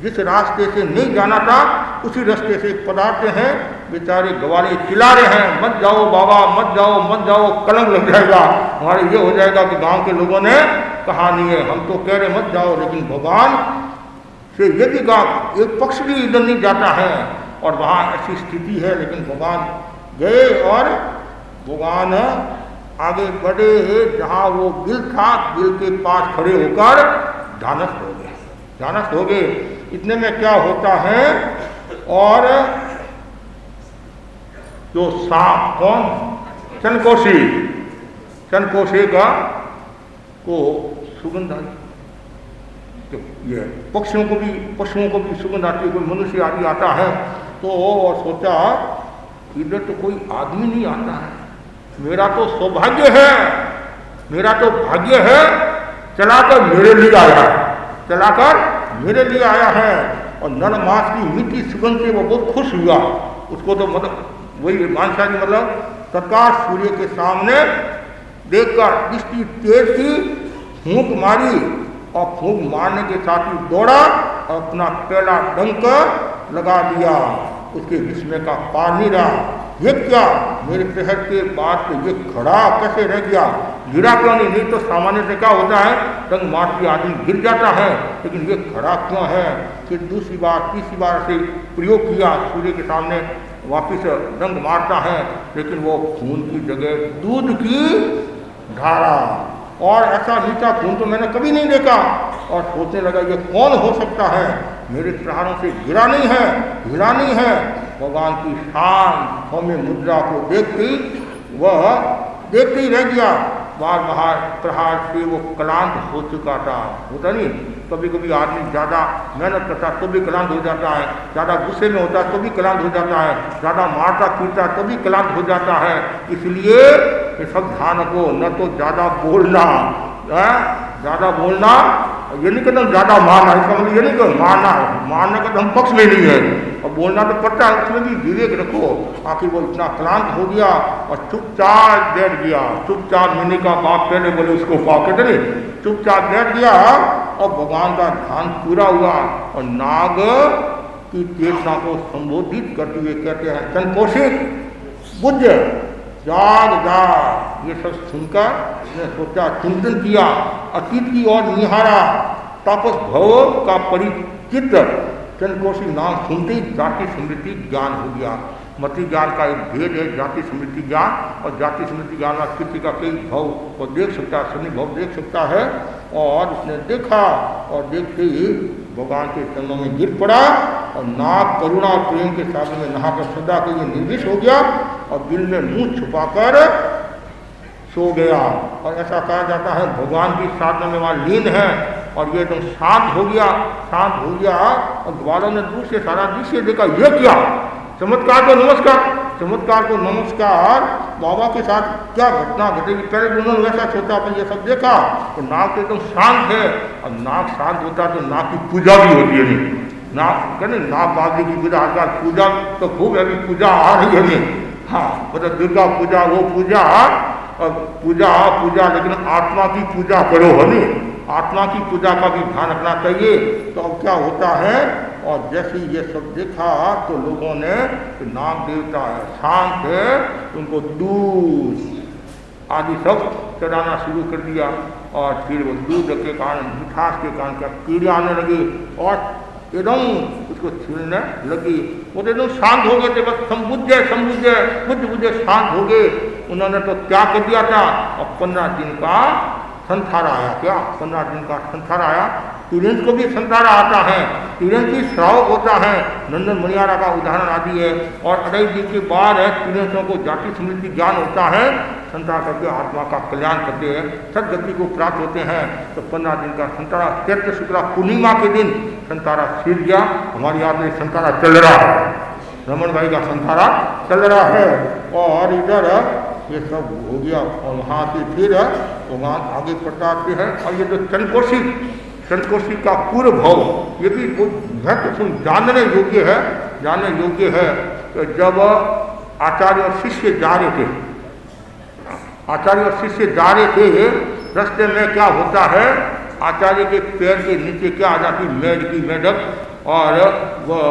जिस रास्ते से नहीं जाना था उसी रास्ते से पधारते हैं। बेचारे गवाले चिल्ला रहे हैं, मत जाओ बाबा, मत जाओ मत जाओ, कलंक लग जाएगा, हमारे ये हो जाएगा कि गांव के लोगों ने कहा नहीं है, हम तो कह रहे मत जाओ। लेकिन भगवान से यदि एक पक्ष भी इधर नहीं जाता है और वहाँ ऐसी स्थिति है, लेकिन भगवान गए और भगवान आगे बढ़े। जहाँ वो बिल था, बिल के पास खड़े होकर ध्यानस्थ हो गए, ध्यानस्थ हो गए। इतने में क्या होता है, और जो सांप, कौन, चनकोशी, चनकोशी का को सुगंध आई। तो ये पक्षियों को भी, पशुओं को भी सुगंध आती है। कोई मनुष्य आदि आता है तो और सोचा इधर तो कोई आदमी नहीं आता है, मेरा तो सौभाग्य है, मेरा तो भाग्य है, चलाकर मेरे लिए आया है, चलाकर मेरे लिए आया है। और नर मांस की मीठी सुगंध से वो बहुत खुश हुआ। उसको तो मतलब वही मानसा जी मतलब तत्काल सूर्य के सामने देखकर दृष्टि तेज की, फूंक मारी और फूंक मारने के साथ ही दौड़ा और अपना पहला डंक लगा दिया। उसके विस्मय का पार नहीं रहा। ये क्या, मेरे पहर के बाद तो ये खड़ा कैसे रह गया, गिरा क्यों नहीं? नहीं तो सामान्य से क्या होता है, डंक मारती आदमी गिर जाता है, लेकिन ये खड़ा क्यों है? फिर दूसरी बार तीसरी बार से प्रयोग किया, सूर्य के सामने वापिस डंक मारता है, लेकिन वो खून की जगह दूध की धारा, और ऐसा मीठा खून तो मैंने कभी नहीं देखा। और सोचने लगा ये कौन हो सकता है, मेरे प्रहारों से गिरा नहीं है, गिरा नहीं है। भगवान की शांत सौम्य मुद्रा को देखते वह देखते ही रह गया। बार बार प्रहार से वो क्लांत हो चुका था। होता नहीं, कभी कभी आदमी ज़्यादा मेहनत करता तो भी क्लांत हो जाता है, ज़्यादा गुस्से में होता है तो भी क्लांत हो जाता है, ज़्यादा मारता पीटता तो भी क्लांत हो जाता है। इसलिए ये सब ध्यान को, न तो ज़्यादा बोलना, ज़्यादा बोलना, ये नहीं कहते ज़्यादा मारना, इसका मतलब ये नहीं कि मारना, मारने का तो हम पक्ष में नहीं है, और बोलना तो पड़ता है, उसमें भी विवेक रखो। आखिर वो इतना क्लांत हो गया और चुपचाप बैठ गया। चुपचाप मिनी का बाप पहले बोले उसको पाप कहते नहीं, चुपचाप बैठ गया और भगवान का ध्यान पूरा हुआ। और नाग की चेतना को संबोधित करते हुए कहते हैं, चनकोशिक बुझ जाग जाग। ये सब सुनकर ने सोचा, चिंतन किया, अतीत की ओर निहारा, तापस भव का परिचित चनकोशी नाम सुनते ही जाति स्मृति ज्ञान हो गया। मति ज्ञान का एक भेद है, जाति स्मृति ज्ञान, और जाति स्मृति ज्ञान में किसी का कई भाव को देख सकता है, सभी भाव देख सकता है। और उसने देखा और देखते ही भगवान के चरणों में गिर पड़ा और नाग करुणा और प्रेम के सागर में नहाकर सदा के लिए निर्विष हो गया और बिल में मुंह छुपाकर सो गया। और ऐसा कहा जाता है भगवान की साधना में वहाँ लीन है, और ये एकदम शांत हो गया, शांत हो गया। और ग्वालों ने दूर से सारा दृश्य देखा, ये क्या चमत्कार को नमस्कार, चमत्कार को नमस्कार, बाबा के साथ क्या घटना घटेगी। पहले उन्होंने वैसा सोचा, अपन ये सब देखा तो नाग तो एकदम शांत है, और नाग शांत होता तो नाग की पूजा भी होती है। नहीं नाग कहते नाग बाबी की पूजा, आजकल पूजा तो खूब अभी पूजा आ रही है नहीं, हाँ मतलब दुर्गा पूजा, वो पूजा, और पूजा पूजा, लेकिन आत्मा की पूजा करो है नहीं, आत्मा की पूजा का भी ध्यान रखना चाहिए। तो अब क्या होता है, और जैसे ये सब देखा तो लोगों ने नाग देवता है, शांत है, उनको दूध आदि सब चढ़ाना शुरू कर दिया। और फिर वो दूध के कारण, मिठास के कारण क्या कीड़े आने लगे और एकदम उसको छीलने लगी। वो तो एकदम शांत हो गए थे, बस समबुझे समबुझे बुझ बुझे शांत हो गए। उन्होंने तो क्या कर दिया था, और 15 दिन का संथारा आया। क्या 15 दिन का संथारा आया? तिरंज को भी संथारा आता है, तिरंज भी श्राव होता है, नंदन मणियारा का उदाहरण आदि है। और 28 दिन के बाद है तिरंजों को जाति स्मृति ज्ञान होता है, संथारा करके आत्मा का कल्याण करते हैं, सदगति को प्राप्त होते हैं। तो 15 दिन का संथारा, चैत्र शुक्ला पूर्णिमा के दिन संथारा छिड़ गया। हमारी याद में संथारा चल रहा है, रमन भाई का संथारा चल रहा है, और इधर ये सब हो गया। और वहाँ से फिर भगवान आगे बढ़ाते हैं। और ये जो चनकोशी का पूर्व भाव, ये भी महत्वपूर्ण जानने योग्य है, जानने योग्य है। तो जब आचार्य और शिष्य जा रहे थे, आचार्य और शिष्य जा रहे थे, रास्ते में क्या होता है, आचार्य के पैर के नीचे क्या आ जाती, मेढक की मेढक, और वह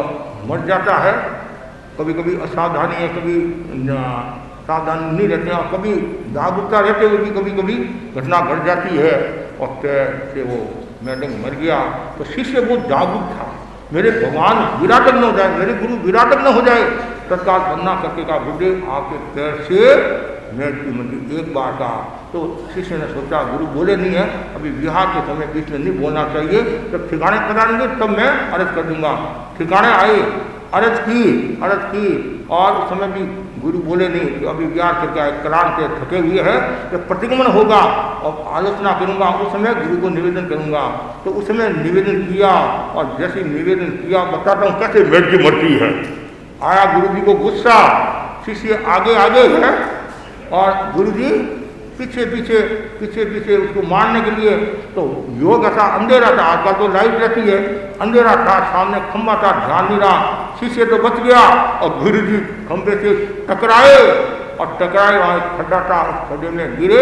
मर जाता है। कभी कभी असावधानी है, कभी सावधान नहीं रहते हैं, और कभी जागरूकता रहते हुए भी कभी कभी घटना घट जाती है, और पैर से वो मेढक मर गया। तो शिष्य बहुत जागरूक था, मेरे भगवान विराटक न हो जाए, मेरे गुरु विराटक न हो जाए। तत्काल वंदना करके का बुढ़े आपके पैर से मेज की मंदिर एक बार का। तो शिष्य ने सोचा गुरु बोले नहीं है, अभी विवाह के समय बीच में नहीं बोलना चाहिए, जब ठिकाने पता नहीं तब मैं अर्ज कर दूंगा। ठिकाने आए, अर्ज की और उस समय भी गुरु बोले नहीं कि अभी विहार करके आए, क्लांत से थके हुए हैं, जब प्रतिगमन होगा और आलोचना करूंगा उस समय गुरु को निवेदन करूंगा। तो उस समय निवेदन किया और जैसे निवेदन किया बताता हूँ कैसे मेज की मरती है। आया गुरु जी को गुस्सा, शिष्य आगे आगे है और गुरु जी पीछे पीछे उसको मारने के लिए। तो योग ऐसा अंधेरा था, आजकल तो लाइट रहती है, अंधेरा था, सामने खंबा था, ध्यान नहीं रहा, शिष्य तो बच गया और गुरु जी खंबे से टकराए वहाँ एक खड्डा था, उस खड्डे में गिरे,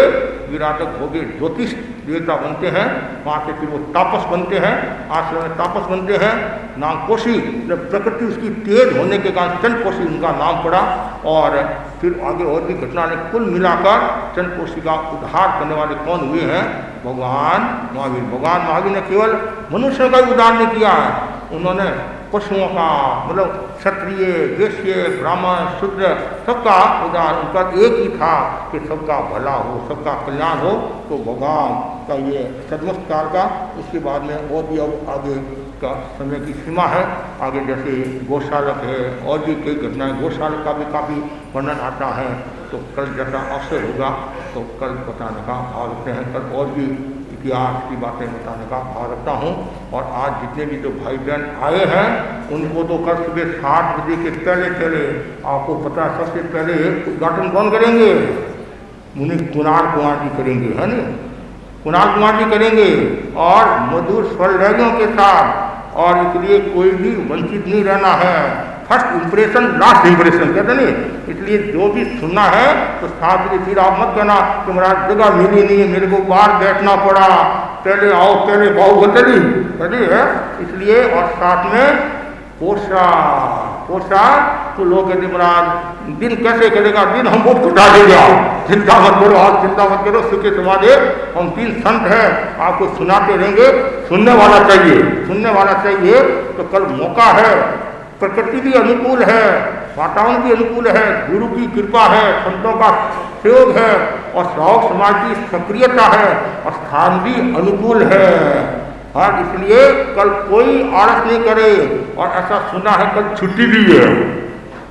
विराटक हो गए। ज्योतिष देवता बनते हैं, वहाँ से फिर वो तापस बनते हैं, आश्रम में तापस बनते हैं। नाम कोशी, जब प्रकृति उसकी तेज होने के कारण चंद कोशी उनका नाम पड़ा। और फिर आगे और भी घटना ने कुल मिलाकर चंद कोशी का उद्धार करने वाले कौन हुए हैं? भगवान महावीर। भगवान महावीर ने केवल मनुष्यों का ही उद्धार नहीं किया है, उन्होंने पशुओं का, मतलब क्षत्रिय, वैश्य, ब्राह्मण, शूद्र, सबका उदाहरण उनका एक ही था कि सबका भला हो, सबका कल्याण हो। तो भगवान का ये सदमस्कार का, उसके बाद में और भी अब आगे का समय की सीमा है। आगे जैसे गौशालक है और भी कई घटनाएं, गौशालक का भी काफ़ी वर्णन आता है। तो कल जैसा अवसर होगा तो कल बताने का भाव रखते हैं, कल और भी इतिहास की बातें बताने का भाव रखता हूँ। और आज जितने भी जो भाई बहन आए हैं उनको तो कल सुबह 7 बजे के पहले आपको पता है सबसे पहले उद्घाटन कौन करेंगे? मुनि कुणाल कुमार जी करेंगे, है ना? कुणाल कुमार जी करेंगे और मधुर स्वर लहरियों के साथ। और इसलिए कोई भी वंचित नहीं रहना है। फर्स्ट इंप्रेशन लास्ट इंप्रेशन कहते नहीं, इसलिए जो भी सुनना है तो 7 बजे फिर आप मत कहना कि मेरा जगह मिली नहीं है, मेरे को बाहर बैठना पड़ा, पहले आओ पहले बाहु चली है। इसलिए और साथ में पोशाक तो लोग कहते महाराज दिन कैसे करेगा, दिन हम बहुत घटा देगा, चिंता मत करो, आप चिंता मत करो, सुखे समाधे हम 3 संत हैं, आपको सुनाते रहेंगे। सुनने वाला चाहिए। तो कल मौका है, प्रकृति भी अनुकूल है, वातावरण भी अनुकूल है, गुरु की कृपा है, संतों का सहयोग है और श्रावक समाज की सक्रियता है और स्थान भी अनुकूल है। हाँ, इसलिए कल कोई आलस नहीं करे। और ऐसा सुना है कल छुट्टी भी है,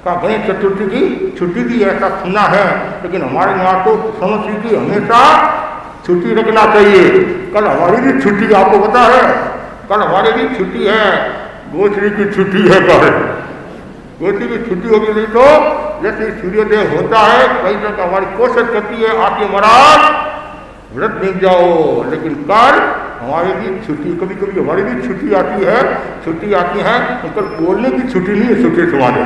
का गणेश चतुर्थी की छुट्टी भी ऐसा सुना है। लेकिन हमारे यहाँ तो समझी की हमेशा छुट्टी रखना चाहिए। कल हमारी भी छुट्टी, आपको पता है कल हमारी भी छुट्टी है, गोचरी की छुट्टी है। कल गोचरी की छुट्टी होगी, नहीं तो जैसे सूर्योदय होता है कहीं तक हमारी कोशिश करती है आके महाराज व्रत नहीं जाओ, लेकिन कल हमारी भी छुट्टी, कभी कभी हमारी भी छुट्टी आती है तो कल बोलने की छुट्टी नहीं है, सुखे समाधे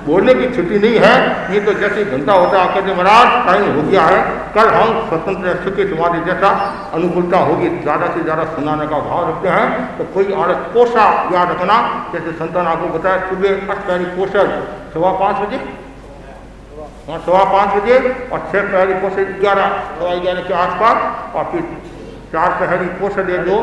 बोलने की छुट्टी नहीं है। ये तो जैसे घंटा होता है कहते महाराज टाइम हो गया है, कल हम स्वतंत्र सुखे समाधि जैसा अनुकूलता होगी, ज़्यादा से ज़्यादा सुनाने का भाव रखते हैं। तो कोई आलस कोशा याद रखना, जैसे संतान आपको बताया सुबह अष्टपहरी कोशल 5:15 बजे, 5:15 बजे और 6 पहरी कोशल 11 के आसपास और फिर 4 पहरी कोशल 2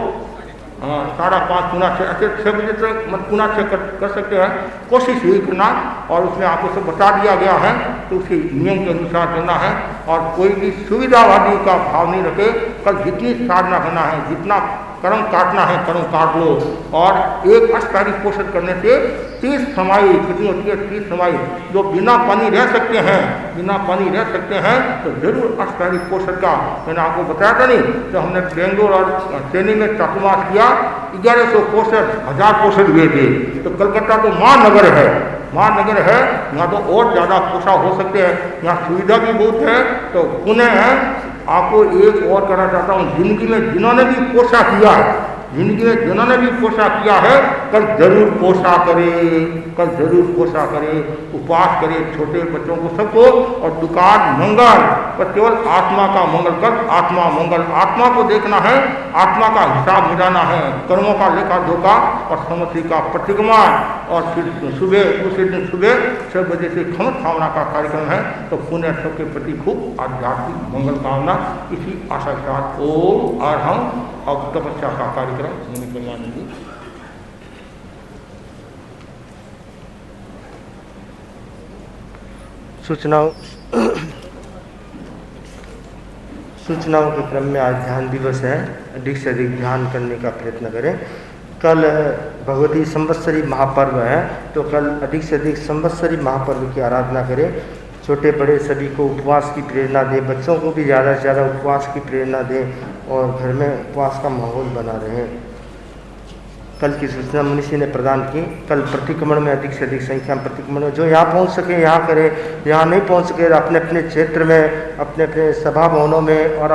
5:30 पुना 6 ऐसे 6 बजे तक मत पुना 6 कर सकते हैं, कोशिश यही करना। और उसमें आपको सब बता दिया गया है तो उसके नियम के अनुसार करना है और कोई भी सुविधावादी का भाव नहीं रखे। कल जितनी साधना करना है, जितना कर्म काटना है कर्म काट लो। और एक अष्टपहरी पोषण करने से 30 समाई कितनी होती है? 30 समाई। जो बिना पानी रह सकते हैं तो जरूर अष्टपहरी पोषण का, मैंने आपको बताया था नहीं, तो हमने बेंगलोर और चेन्नई में चातुर्मास किया, 1100 पोषण 1000 पोषण हुए थे। तो कलकत्ता तो महानगर है, यहाँ तो और ज़्यादा पोषा हो सकते हैं, यहाँ सुविधा भी बहुत है। तो पुणे है, आपको एक और करना चाहता हूँ, जिंदगी में जिन्होंने भी पोषा किया है कल जरूर पोषा करे, उपवास करे, छोटे बच्चों को सबको। और दुकान मंगल पर केवल आत्मा का मंगल कर, आत्मा मंगल, आत्मा को देखना है, आत्मा का हिसाब मिलाना है, कर्मों का लेखा जोखा और समस्या का प्रतिगमन। और फिर सुबह दूसरे दिन सुबह 6 बजे से खमत भावना का कार्यक्रम है। तो पुण्य सबके प्रति खूब आध्यात्मिक मंगल कामना, इसी आशा के साथ ओम अर्हम और तपस्या का कार्यक्रम मुनि सूचना सूचनाओं के क्रम में आज ध्यान दिवस है, अधिक से अधिक ध्यान करने का प्रयत्न करें। कल भगवती संवत्सरी महापर्व है, तो कल अधिक से अधिक संवत्सरी महापर्व की आराधना करें। छोटे बड़े सभी को उपवास की प्रेरणा दें, बच्चों को भी ज़्यादा से ज़्यादा उपवास की प्रेरणा दें और घर में उपवास का माहौल बना रहें। कल की सूचना मनीषी ने प्रदान की। कल प्रतिक्रमण में अधिक से अधिक संख्या में प्रतिक्रमण में जो यहाँ पहुँच सके यहाँ करें, यहाँ नहीं पहुँच सके अपने अपने क्षेत्र में, अपने अपने सभा भवनों में और